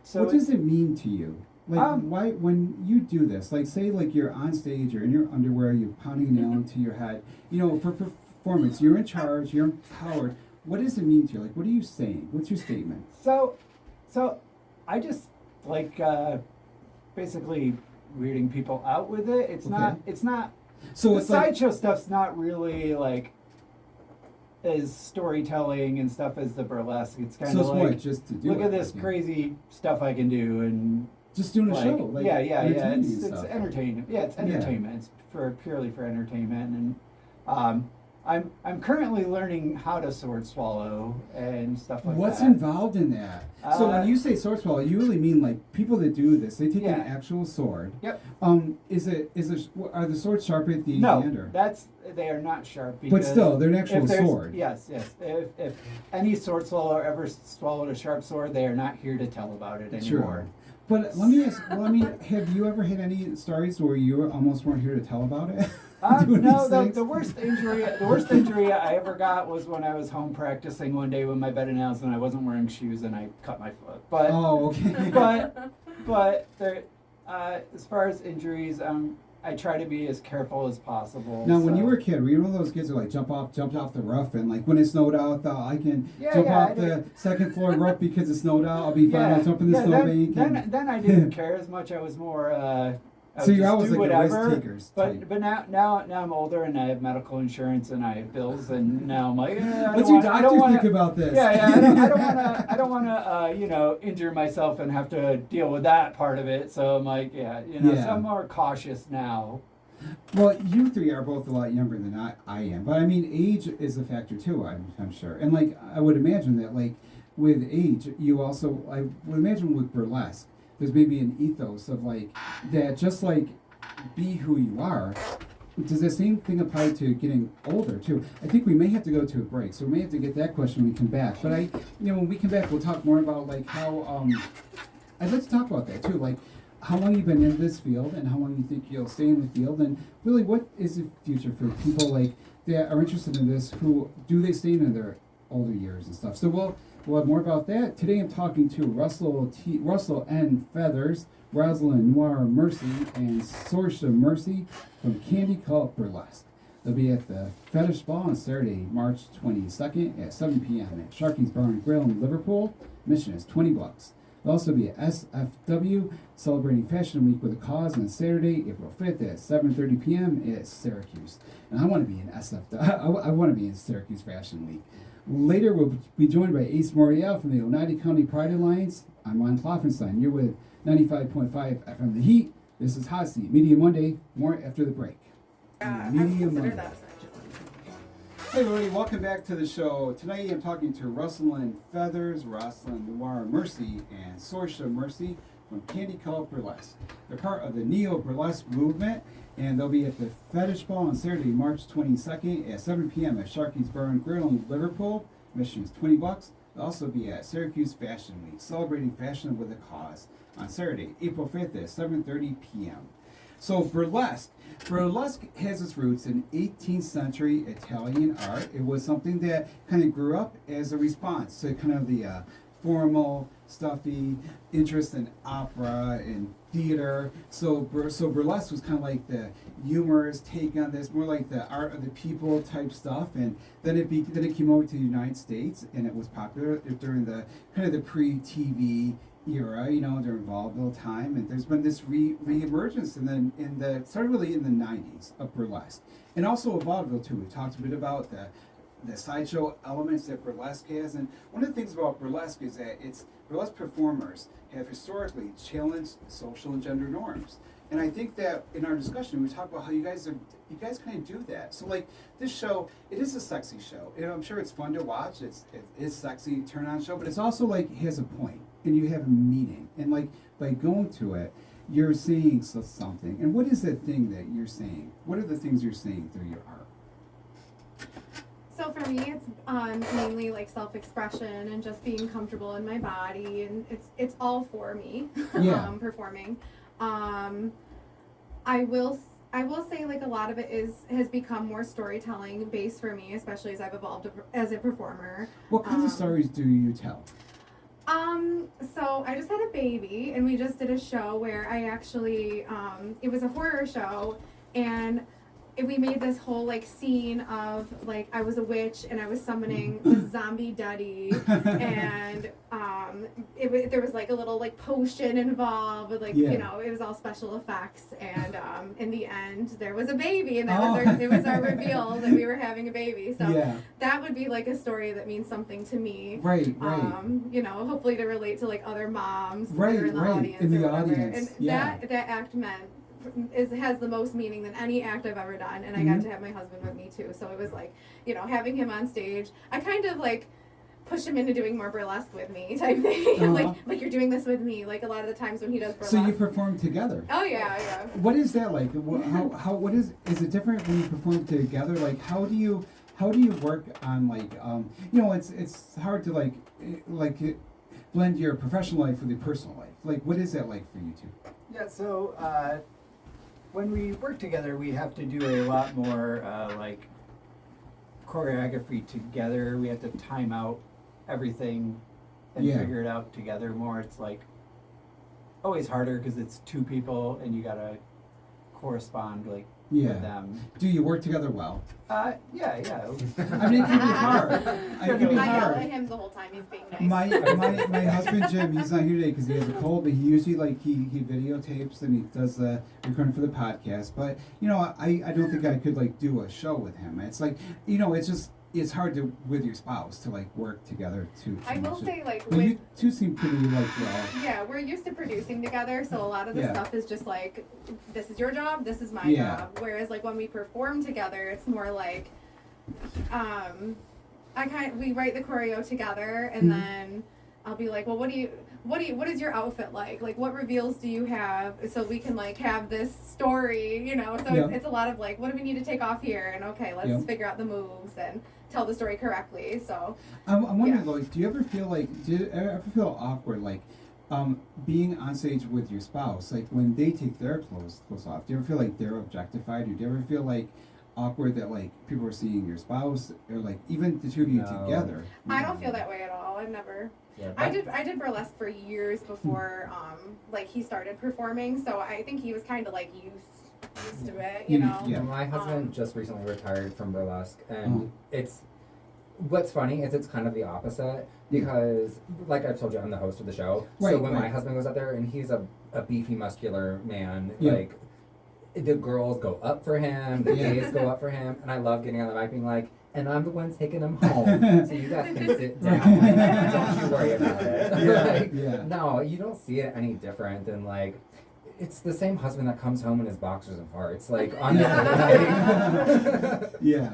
So What does it mean to you? Like why when you do this, like say like you're on stage, you're in your underwear, you're pounding a nail into your head, for performance, you're in charge, you're empowered. What does it mean to you? Like what are you saying? What's your statement? So I just like basically weirding people out with it. It's not So the it's like sideshow stuff's not really like as storytelling and stuff as the burlesque. It's kind so of it's like what just to do look it, at this like, crazy stuff I can do and just doing a like, show. Like yeah. entertaining It's and stuff. entertainment. Yeah, it's Yeah. entertainment. It's purely for entertainment, and I'm currently learning how to sword swallow and stuff like What's that. involved in that? So when Uh, you say sword swallow, you really mean like people that do this. They take Yeah. an actual sword. Yep. Are the swords sharp at the No, end or? they are not sharp. But Because still, they're an actual if there's- sword. Yes. If any sword swallower ever swallowed a sharp sword, they are not here to tell about it anymore. Sure. But let me ask. Well, I mean, have you ever had any stories where you almost weren't here to tell about it? Doing No, these the things? worst injury I ever got was when I was home practicing one day with my bed of nails and I wasn't wearing shoes and I cut my foot. But Oh, okay. but there, as far as injuries, I try to be as careful as possible. Now, when so- you were a kid, were you one of those kids who like jumped off the roof and like when it snowed out, I can Yeah, jump yeah, off I the did. second floor roof because it snowed out. I'll be fine. I'll jump in the snowbank. Then I didn't care as much. I was more. I So would you're just always do like a whatever. risk takers type. But now I'm older and I have medical insurance and I have bills and now I'm like, What's your doctor think about this? Yeah, I don't want to injure myself and have to deal with that part of it. So I'm like, Yeah. so I'm more cautious now. Well, you three are both a lot younger than I am, but I mean, age is a factor too. I'm sure, and like I would imagine that like with age, you also I would imagine with burlesque, there's maybe an ethos of like that, just like be who you are. Does the same thing apply to getting older too? I think we may have to go to a break, so we may have to get that question when we come back. But when we come back, we'll talk more about like how. I'd like to talk about that too, like how long you've been in this field and how long you think you'll stay in the field, and really what is the future for people like that are interested in this? Who do they stay in their older years and stuff. So we'll have more about that. Today I'm talking to Russell N. Feathers, Roslyn Noir Mercy, and Sorcha Mercy from Candy Cult Burlesque. They'll be at the Fetish Ball on Saturday, March 22nd at 7 p.m. at Sharky's Bar and Grill in Liverpool. Admission is $20. They'll also be at SFW celebrating Fashion Week with a cause on Saturday, April 5th at 7:30 p.m. at Syracuse. And I want to be in SFW. I want to be in Syracuse Fashion Week. Later, we'll be joined by Ace Morial from the Oneida County Pride Alliance. I'm Ron Kloffenstein. You're with 95.5 FM The Heat. This is Hot Seat Media Monday. More after the break. I would Media consider Monday. that essential. Hey everybody, welcome back to the show. Tonight I'm talking to Roslyn Feathers, Roslyn Noir Mercy, and Sorcha Mercy from Candy Cult Burlesque. They're part of the neo-burlesque movement, and they'll be at the Fetish Ball on Saturday, March 22nd at 7 p.m. at Sharky's Bar and Grill in Liverpool. Admission is $20. They'll also be at Syracuse Fashion Week, celebrating fashion with a cause on Saturday, April 5th at 7:30 p.m. So burlesque has its roots in 18th century Italian art. It was something that kind of grew up as a response to kind of the formal, stuffy interest in opera and theater. So burlesque was kind of like the humorous take on this, more like the art of the people type stuff. And then it came over to the United States, and it was popular during the kind of the pre-TV era, during vaudeville time, and there's been this re-emergence started really in the 90s of burlesque, and also of vaudeville too. We talked a bit about the sideshow elements that burlesque has, and one of the things about burlesque is that burlesque performers have historically challenged social and gender norms. And I think that in our discussion, we talk about how you guys kind of do that. So like this show, it is a sexy show. I'm sure it's fun to watch. It is sexy, turn on show, but it's also like it has a point, and you have a meaning. And like by going to it, you're saying something. And what is that thing that you're saying? What are the things you're saying through your art? So for me, it's mainly like self-expression and just being comfortable in my body, and it's all for me. Yeah. Performing. I will say like a lot of it has become more storytelling based for me, especially as I've evolved as a performer. What kinds of stories do you tell? So I just had a baby, and we just did a show where I actually it was a horror show, and we made this whole like scene of like I was a witch and I was summoning the zombie daddy, and there was like a little like potion involved with like it was all special effects, and in the end there was a baby, and it was our reveal that we were having a baby. So that would be like a story that means something to me. Right. Hopefully to relate to like other moms that Right, are in the right. audience. In the or whatever. audience, And that act has the most meaning than any act I've ever done, and I got to have my husband with me too, so it was like having him on stage, I kind of like push him into doing more burlesque with me type thing. like you're doing this with me, like a lot of the times when he does burlesque. So you perform together? Oh yeah. What is that like? What is it different when you perform together? Like how do you work on like it's hard to blend your professional life with your personal life. Like what is that like for you two? Yeah, so when we work together, we have to do a lot more like choreography together. We have to time out everything and figure it out together more. It's like always harder because it's two people and you gotta correspond with them. Do you work together well? Yeah. I mean, it can be hard. It can be I yell hard. at him the whole time he's being nice. My husband Jim, he's not here today because he has a cold, but he usually he videotapes and he does the recording for the podcast. But I don't think I could do a show with him. It's like it's hard to with your spouse to work together to I will say but you two seem pretty well. Yeah, we're used to producing together, so a lot of the stuff is just like, this is your job, this is my job. Whereas when we perform together, it's more like, we write the choreo together, and then I'll be like, well, what is your outfit like? Like, what reveals do you have? So we can have this story, So it's a lot of what do we need to take off here? And okay, let's figure out the moves and tell the story correctly. So I'm wondering, do you ever feel awkward, being on stage with your spouse, when they take their clothes off? Do you ever feel like they're objectified, or do you ever feel like awkward that like people are seeing your spouse or like even the two of you No. together? I don't feel that way at all. I've never. Yeah, I did burlesque for years before like he started performing, so I think he was kind of like used to it, you know. Yeah. My husband just recently retired from burlesque, and Oh. it's what's funny is it's kind of the opposite because, like I've told you, I'm the host of the show. So Right, when my right. husband goes out there and he's a beefy, muscular man, Yeah. like the girls go up for him, the Yeah. gays go up for him, and I love getting on the mic being like, and I'm the one taking him home, so you guys can sit down. Don't you worry about it. Yeah, Like, yeah. no, you don't see it any different than like. It's the same husband that comes home in his boxers and farts. Like, honestly, like, Yeah.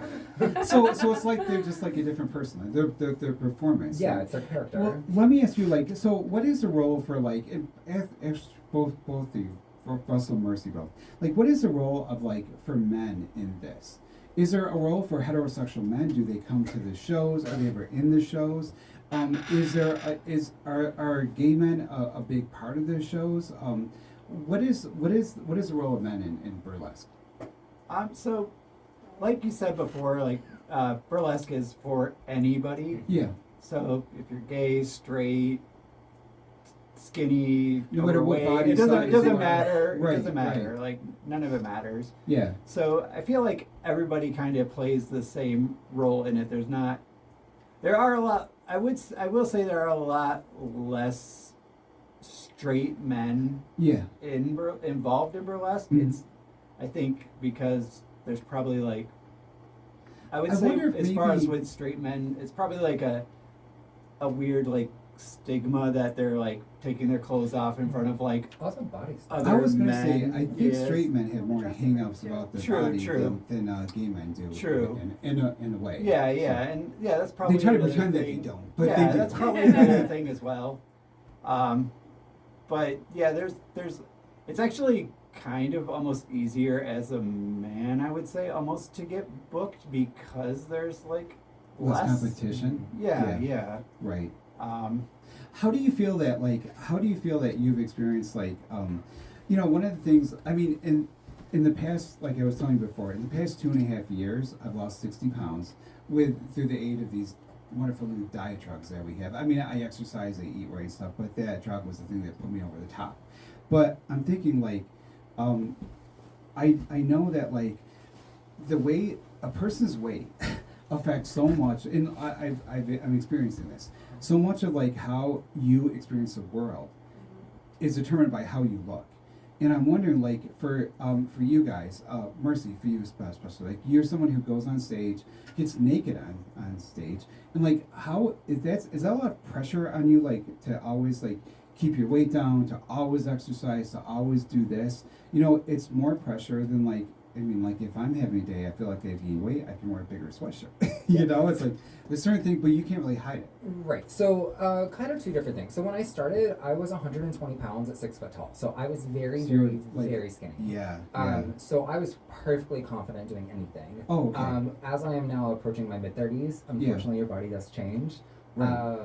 So it's like they're just like a different person. Like their performance. yeah, it's their character. Well, let me ask you, like, so what is the role for like if both of you, Roslyn Mercy both, like, what is the role of like for men in this? Is there a role for heterosexual men? Do they come to the shows? Are they ever in the shows? Is there are gay men a big part of the shows? What is the role of men in burlesque? So, like you said before, like burlesque is for anybody. Yeah. So if you're gay, straight, skinny, No matter what overweight, body it size doesn't you are. matter. Right, It doesn't matter. right. Like none of it matters. Yeah. So I feel like everybody kind of plays the same role in it. There are a lot. I will say there are a lot less straight men Yeah. involved in burlesque. Mhm. It's, I think, because there's probably like, I would I say wonder if as far as maybe- with straight men, it's probably like a weird like stigma that they're like taking their clothes off in front of like Also, body style. other I was gonna say, men. I think Yes. straight men have more hang-ups about their True, body true. than gay men do. True. In a way. Yeah, So, and that's probably they try to another pretend that thing. they don't, but yeah, they do. that's probably another thing as well. But yeah, there's it's actually kind of almost easier as a man, I would say, almost to get booked because there's like less less competition. Yeah. Right. Um, How do you feel that you've experienced like one of the things, I mean, in the past, like I was telling you before, in the past 2.5 years I've lost 60 pounds through the aid of these wonderful new diet drugs that we have. I mean, I exercise, I eat right and stuff, but that drug was the thing that put me over the top. But I'm thinking like I know that like the way a person's weight affects so much, and I'm experiencing this. So much of like how you experience the world is determined by how you look. And I'm wondering, like, for you guys, Mercy, for you especially, like, you're someone who goes on stage, gets naked on stage, and like, how is that a lot of pressure on you, like, to always like keep your weight down, to always exercise, to always do this? You know, it's more pressure than like, I mean, like, if I'm having a day, I feel like I've gained weight, I can wear a bigger sweatshirt. You know, it's like there's certain things, but you can't really hide it. Right. So, kind of two different things. So when I started, I was 120 pounds at 6 foot tall. So I was very, So you're, very, like, very skinny. Yeah. So I was perfectly confident doing anything. Oh, okay. As I am now approaching my mid-30s, unfortunately, your body does change. Right.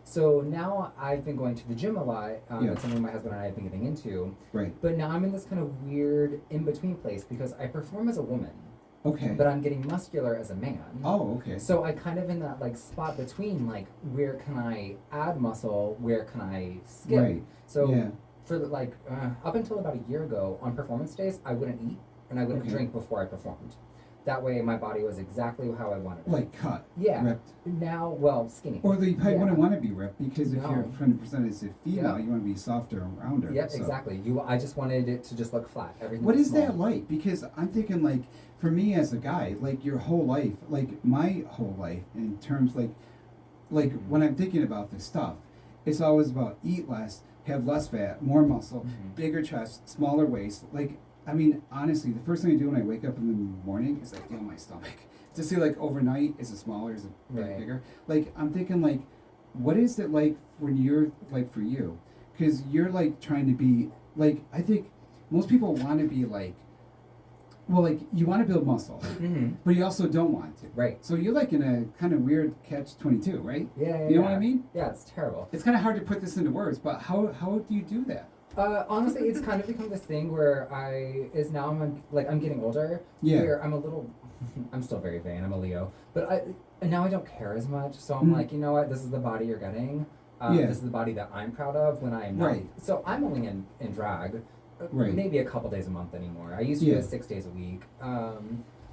So now I've been going to the gym a lot. Yeah. It's something my husband and I have been getting into. Right. But now I'm in this kind of weird in-between place because I perform as a woman, Okay. but I'm getting muscular as a man. Oh, okay. So I kind of in that like spot between like where can I add muscle, where can I skip? Right. So Yeah. for like up until about a year ago on performance days, I wouldn't eat and I wouldn't Okay. drink before I performed. That way my body was exactly how I wanted it. Like cut. Yeah. Ripped. Now, well, skinny. Or you probably Yeah. wouldn't want to be ripped because if No. you're trying to present as a female, Yeah. you want to be softer and rounder. Yep, so. exactly. I just wanted it to just look flat. Everything. What was is small. that like? Because I'm thinking like, for me as a guy, like your whole life, like my whole life in terms like when I'm thinking about this stuff, it's always about eat less, have less fat, more muscle, Mhm. bigger chest, smaller waist. Like, I mean, honestly, the first thing I do when I wake up in the morning is I feel my stomach. To see like overnight, is it smaller, is it Right. bigger? Like, I'm thinking like, what is it like when you're like for you? Because you're like trying to be like, I think most people want to be like, well, like you want to build muscle, Mhm. but you also don't want to. Right. So you're like in a kind of weird catch-22, right? Yeah. You know what I mean? Yeah, it's terrible. It's kind of hard to put this into words, but how do you do that? Honestly, it's kind of become this thing where I'm getting older. Yeah. Where I'm a little, I'm still very vain. I'm a Leo, but now I don't care as much. So I'm like, you know what? This is the body you're getting. This is the body that I'm proud of when I'm not. Right. So I'm only in drag, Right. maybe a couple days a month anymore. I used to do it 6 days a week.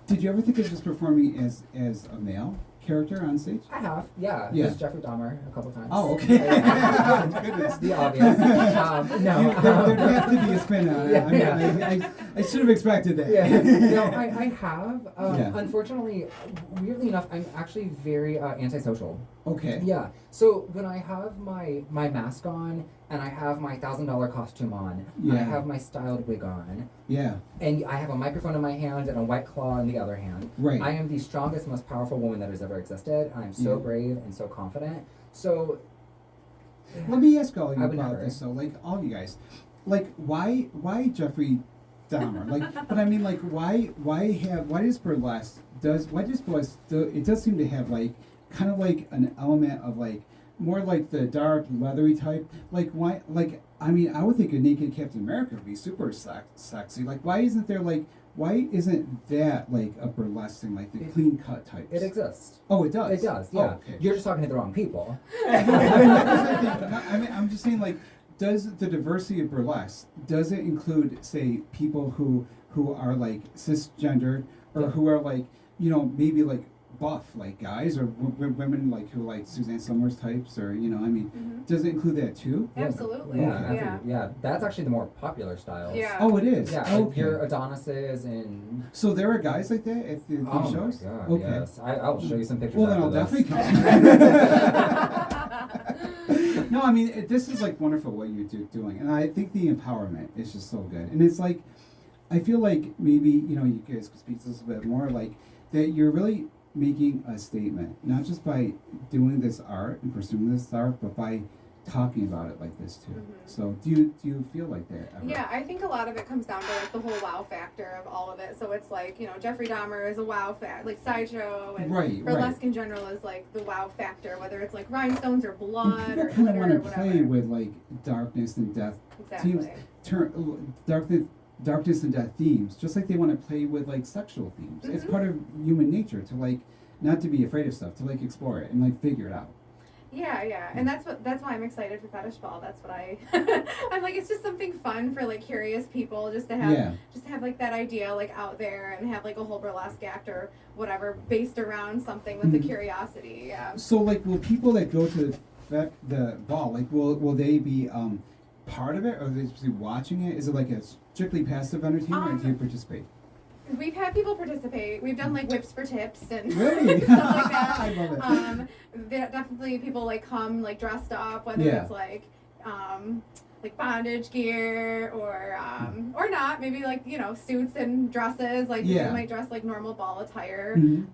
Did you ever think of just performing as a male character on stage? I have, yeah. Yeah. Just Jeffrey Dahmer a couple times. Oh, okay. Goodness. The obvious. No. There'd have to be a spin on it. Yeah, I mean, I should have expected that. Yeah. No, I have. Yeah. Unfortunately, weirdly enough, I'm actually very antisocial. Okay. Yeah. So when I have my mask on and I have my $1,000 costume on, Yeah. I have my styled wig on, Yeah. and I have a microphone in my hand and a white claw in the other hand. Right. I am the strongest, most powerful woman that has ever existed. I am so Yeah. brave and so confident. So Let me ask all of you I would about never. this. So, like, all you guys, like, why Jeffrey Dahmer? Like, but I mean, like, why does burlesque it does seem to have like kind of like an element of like more like the dark leathery type. Like, why? Like, I mean, I would think a naked Captain America would be super sexy. Like, why isn't that like a burlesque thing, like the clean cut types? it exists. Oh, it does. It does, yeah. Oh, okay. You're just talking to the wrong people. I mean, I'm just saying, like, does the diversity of burlesque, does it include, say, people who are like cisgender, or Yeah. who are like, you know, maybe like buff, like guys, or women like who like Suzanne Summers types, or you know, I mean, Mhm. does it include that too? Absolutely. Yeah, Okay. Yeah. That's actually the more popular styles. Yeah. Oh, it is. Yeah, like Okay. your Adonises and. So there are guys like that at these Oh shows. my god! Okay. Yes, I'll show you some pictures. Well, then I'll after this. definitely come. No, I mean, this is like wonderful what you're doing, and I think the empowerment is just so good. And it's like, I feel like maybe, you know, you guys could speak to this a bit more, like that you're really making a statement, not just by doing this art and pursuing this art, but by talking about it like this too. Mhm. So do you feel like that ever? Yeah, I think a lot of it comes down to like the whole wow factor of all of it. So it's like, you know, Jeffrey Dahmer is a wow factor, like sideshow, and Right, burlesque right. in general is like the wow factor, whether it's like rhinestones or blood And or people kind of glitter want or to whatever. play with like darkness and death Exactly. darkness and death themes, just like they want to play with like sexual themes. It's Mhm. part of human nature to like not to be afraid of stuff, to like explore it and like figure it out. Yeah, and that's why I'm excited for Fetish Ball. That's what I'm like, it's just something fun for like curious people, just to have Yeah. like that idea like out there and have like a whole burlesque act or whatever based around something with the Mhm. curiosity. Yeah. So like, will people that go to the ball, like, will they be part of it, or will they just be watching it? Is it like a strictly passive entertainment, or do you participate? We've had people participate. We've done like whips for tips and Really? stuff like that. I love it. Definitely people like come like dressed up, whether Yeah. it's like bondage gear or not. Maybe like, you know, suits and dresses. Like Yeah. they might dress like normal ball attire. Mhm.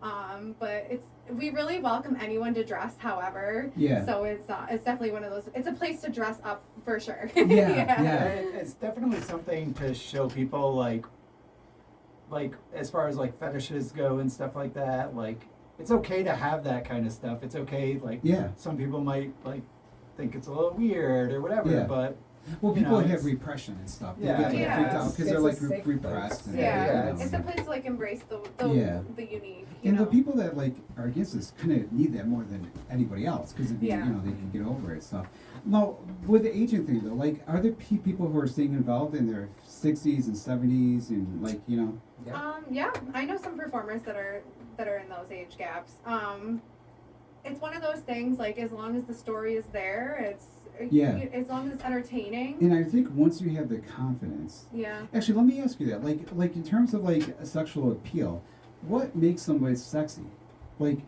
But we really welcome anyone to dress however. Yeah. So it's definitely one of those. It's a place to dress up for sure. Yeah. It's definitely something to show people like as far as like fetishes go and stuff like that. Like it's okay to have that kind of stuff. It's okay. Like Yeah. some people might like think it's a little weird or whatever, Yeah. but Well, you people know, have it's- repression and stuff. They Yeah. get like Yeah. freaked out because they're It's a like safe repressed. place. And, Yeah, you know. it's a place to like embrace the Yeah. unique. You And know? the people that like are against this kind of need that more than anybody else because Yeah. you know they can get over it. So now with the aging thing though, like are there people who are staying involved in their 60s and 70s and like you know? Yeah, I know some performers that are in those age gaps. It's one of those things like as long as the story is there, Yeah. as long as it's entertaining. And I think once you have the confidence, Yeah. actually let me ask you that, like in terms of like a sexual appeal, what makes somebody sexy? Like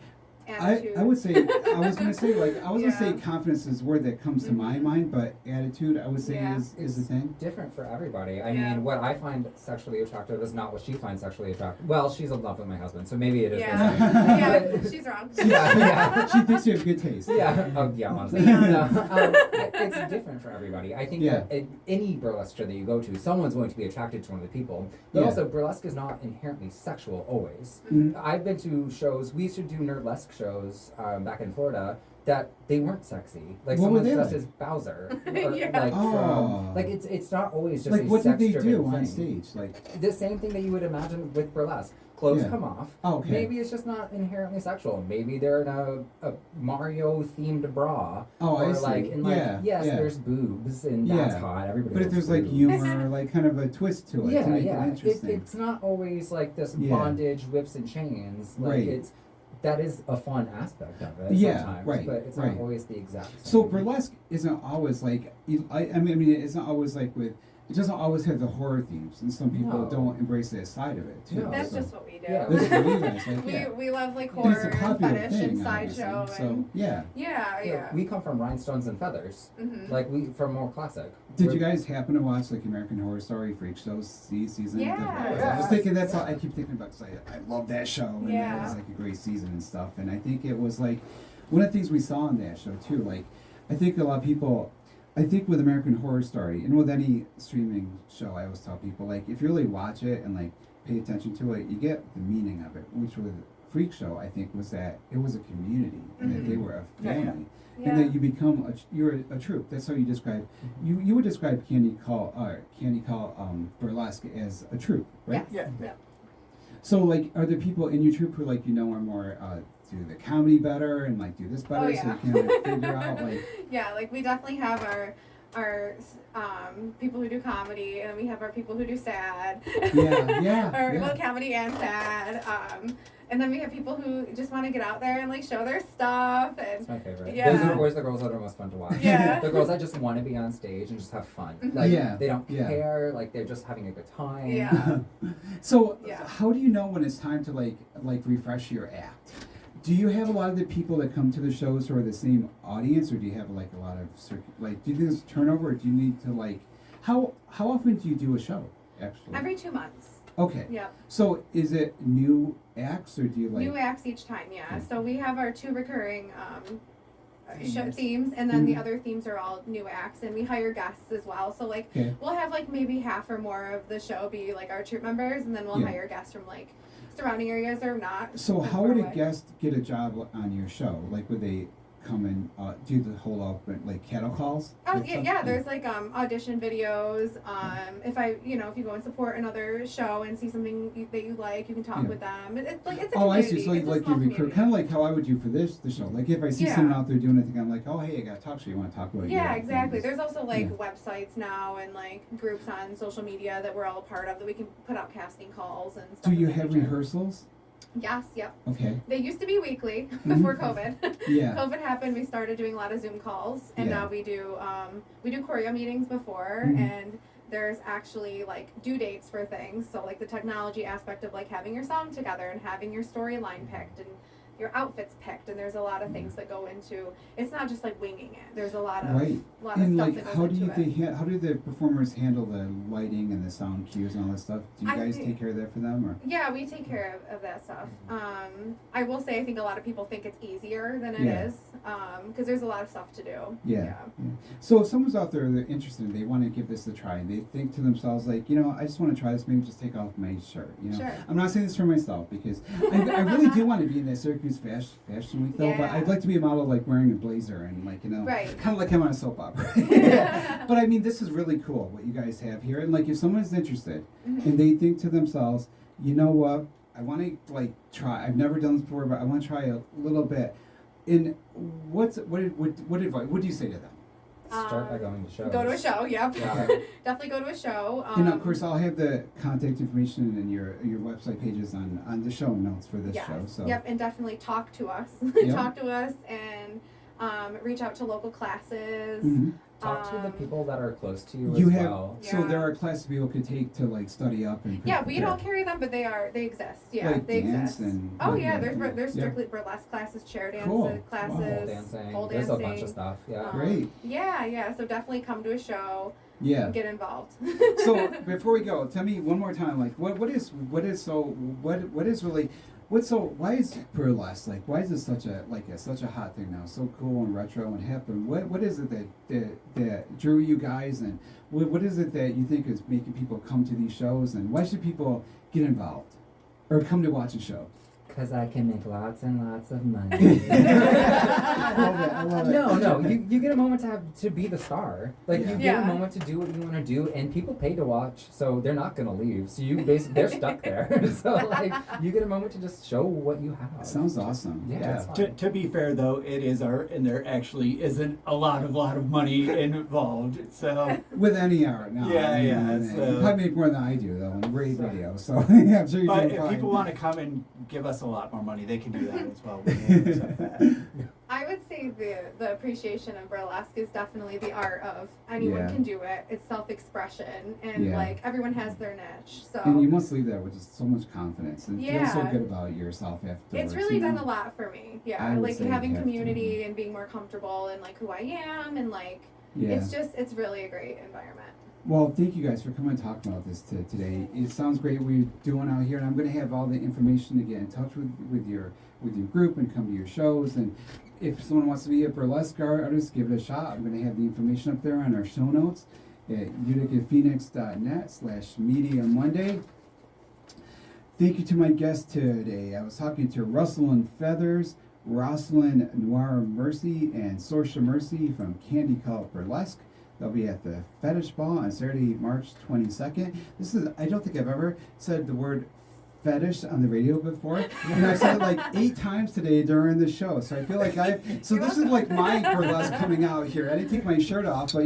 Attitude. I would say I was gonna say Yeah. confidence is a word that comes to my Mhm. mind, but attitude I would say Yeah. is the thing. Different for everybody. I Yeah. mean, what I find sexually attractive is not what she finds sexually attractive. Well, she's in love with my husband, so maybe it is. Yeah. this thing. Yeah, But- she's wrong. Yeah. She thinks you have good taste. Yeah. Oh, yeah. Honestly, Yeah. no. It's different for everybody. I think Yeah. that at any burlesque show that you go to, someone's going to be attracted to one of the people. But Yeah. also, burlesque is not inherently sexual always. Mhm. I've been to shows. We used to do nerdlesque shows back in Florida, that they weren't sexy. Like What were someone's they dressed like? as Bowser. Or, Yeah. like Oh. from like it's not always just Like a what did they sex-driven do thing. on stage? Like The same thing that you would imagine with burlesque. Clothes Yeah. come off. Oh, okay. Maybe it's just not inherently sexual. Maybe they're in a Mario themed bra. Oh, or I see. like and like Yeah, yes, yeah. there's boobs and that's Yeah. hot. Everybody but if loves there's like boobs. humor, like kind of a twist to it to Yeah, make yeah. it interesting. It's not always like this Yeah. bondage, whips and chains. Like Right. that is a fun aspect of it Yeah, sometimes, right, but it's right. not always the exact same. So burlesque isn't always like I mean it isn't always like with it doesn't always have the horror themes, and some people No. don't embrace that side of it too. No. That's so. just what we do. Yeah. This is what you guys like, we yeah. we love like And horror it's a and popular fetish thing, and obviously. sideshow So and yeah. yeah. We come from rhinestones and feathers. Mhm. Like we from more classic. Did We're- you guys happen to watch like American Horror Story Freak Shows season? Yeah. I was thinking that's all I keep thinking about because I love that show and it Yeah. was like a great season and stuff. And I think it was like one of the things we saw on that show too. Like I think a lot of people, I think with American Horror Story and with any streaming show, I always tell people like if you really watch it and like pay attention to it, you get the meaning of it. Which with Freak Show, I think was that it was a community and that they were a Yeah, yeah. family. Yeah. And that you become you're a troupe. That's how you describe. You would describe Candy Cult Burlesque as a troupe, right? Yes. Yeah. Yep. So like, are there people in your troupe who like are more do the comedy better and like do this better, Oh, so yeah. you can like, figure out like Yeah, like we definitely have our people who do comedy, and we have our people who do sad. yeah, or yeah. well, comedy and sad. And then we have people who just want to get out there and like show their stuff It's and my favorite. Yeah. Those are always the girls that are most fun to watch. Yeah. The girls that just want to be on stage and just have fun. Mhm. Like Yeah, they don't yeah. care. Like they're just having a good time. Yeah. So Yeah. how do you know when it's time to like refresh your act? Do you have a lot of the people that come to the shows who are the same audience, or do you have like a lot of do you think there's turnover, or do you need to like how often do you do a show actually? every 2 months. Okay. Yep. So is it new acts, or do you like New acts each time, yeah. Okay. So we have our 2 recurring show Themes. themes, and then the Mhm. other themes are all new acts, and we hire guests as well. So like Okay. we'll have like maybe half or more of the show be like our troupe members, and then we'll Yeah. hire guests from like surrounding areas or not. So and how far would a away. guest get a job on your show? Like would they come and do the whole open like cattle calls? Oh Like yeah, some- yeah. There's like audition videos. If you go and support another show and see something that you like, you can talk Yeah. with them. It's like it's a Oh, I community. see. So It's a like small you recruit, community. kind of like how I would do for the show. Like if I see Yeah. someone out there doing anything, I'm like, oh hey, I got to talk to you. Want to talk about Yeah, your exactly. things? There's also like Yeah. websites now and like groups on social media that we're all a part of that we can put out casting calls and stuff. Do in you the have future. rehearsals? Yes, yep. Okay. They used to be weekly before Mhm. COVID. Yeah. COVID happened, we started doing a lot of Zoom calls, and Yeah. now we do choreo meetings before, Mhm. and there's actually like due dates for things. So like the technology aspect of like having your song together and having your storyline picked and your outfits picked, and there's a lot of things that go into. It's not just like winging it. There's a lot of Right. lot of And stuff like, that goes how do into you it. how do the performers handle the lighting and the sound cues and all that stuff? Do you I guys think- take care of that for them, or? Yeah, we take care of that stuff. I will say I think a lot of people think it's easier than it Yeah. is, because there's a lot of stuff to do. Yeah. Yeah. So if someone's out there, they're interested, they want to give this a try, and they think to themselves like, I just want to try this, maybe just take off my shirt, Sure. I'm not saying this for myself because I really do want to be in that Syracuse Fashion Week though, but Yeah. I'd like to be a model like wearing a blazer and like, Right. kind of like I'm on a soap opera. But I mean, this is really cool what you guys have here, and like if someone's interested Mhm. and they think to themselves, you know what, I want to like try. I've never done this before, but I want to try a little bit. And what advice? What do you say to them? Start by going to shows. Go to a show, yep. Yeah. Definitely go to a show. And of course, I'll have the contact information and your website pages on the show notes for this yes. show. So Yep, and definitely talk to us. Yep. Talk to us and reach out to local classes. Mhm. Talk to the people that are close to you, You as have well. so Yeah. there are classes people could take to like study up and Yeah, we prepare. don't carry them, but they exist. Yeah, Like they dance exist. and Oh like, yeah, yeah, there's yeah. strictly burlesque classes, chair dance Cool. Wow. classes, Pole dancing. pole There's a bunch dancing. of stuff. Yeah. Great. Yeah. So definitely come to a show. Yeah. Get involved. So before we go, tell me one more time, like why is burlesque like? Why is this such a hot thing now? So cool and retro and hip. And what is it that drew you guys? And what is it that you think is making people come to these shows? And why should people get involved or come to watch a show? Because I can make lots and lots of money. I love it. I love it. No, you get a moment to be the star. Like you get Yeah. a moment to do what you want to do, and people pay to watch, so they're not gonna leave. So you basically they're stuck there. So like you get a moment to just show what you have. Sounds awesome. Yeah. It's To, to be fair though, it is art, and there actually isn't a lot of money involved. So With any art, no. Yeah, I mean, yeah, You so- probably make more than I do, though, in great video. So yeah, I'm sure you're but doing if fine. people want to come and give us a lot more money, they can do that as well. We can accept that. I would say the appreciation of burlesque is definitely the art of anyone Yeah. can do it. It's self-expression, and Yeah. like everyone has their niche. So And you must leave there with just so much confidence and feel so Yeah. good about yourself afterwards. it's really you done know? a lot for me. I Yeah, would like say having you have to. community and being more comfortable in like who I am, and like Yeah. it's really a great environment. Well, thank you guys for coming and talking about this today. It sounds great what you're doing out here, and I'm going to have all the information to get in touch with your group and come to your shows. And if someone wants to be a burlesque artist, give it a shot. I'm going to have the information up there on our show notes at uticaphoenix.net/Media Monday. Thank you to my guest today. I was talking to Roslyn Roslyn Noir Mercy, and Sorcha Mercy from Candy Cult Burlesque. They'll be at the Fetish Ball on Saturday, March 22nd. I don't think I've ever said the word fetish on the radio before, and I've said it like 8 times today during the show. So I feel like this is like my burlesque coming out here. I didn't take my shirt off, but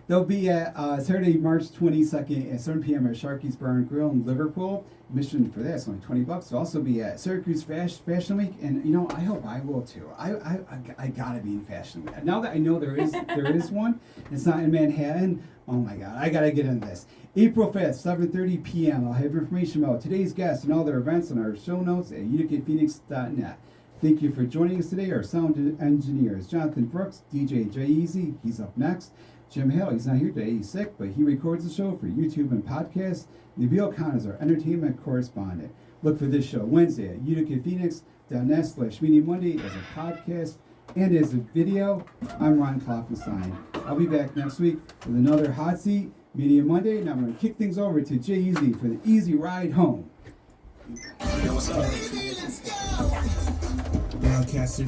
they'll be at Saturday, March 22nd at 7 p.m. at Sharky's Bar and Grill in Liverpool. Admission for that is only $20. They'll also be at Syracuse Fashion Week, and I hope I will too. I gotta be in Fashion Week now that I know there is one. It's not in Manhattan. Oh my God, I gotta get into this. April 5th, 7:30 p.m. I'll have information about today's guests and all their events on our show notes at uticaphoenix.net. Thank you for joining us today. Our sound engineer is Jonathan Brooks. DJ J-Easy, he's up next. Jim Hale, he's not here today, he's sick, but he records the show for YouTube and podcasts. Nabil Khan is our entertainment correspondent. Look for this show Wednesday at uticaphoenix.net/Media Monday as a podcast and as a video. I'm Ron Klopfenstein. I'll be back next week with another Hot Seat Media Monday, and I'm going to kick things over to J-Easy for the easy ride home. Broadcaster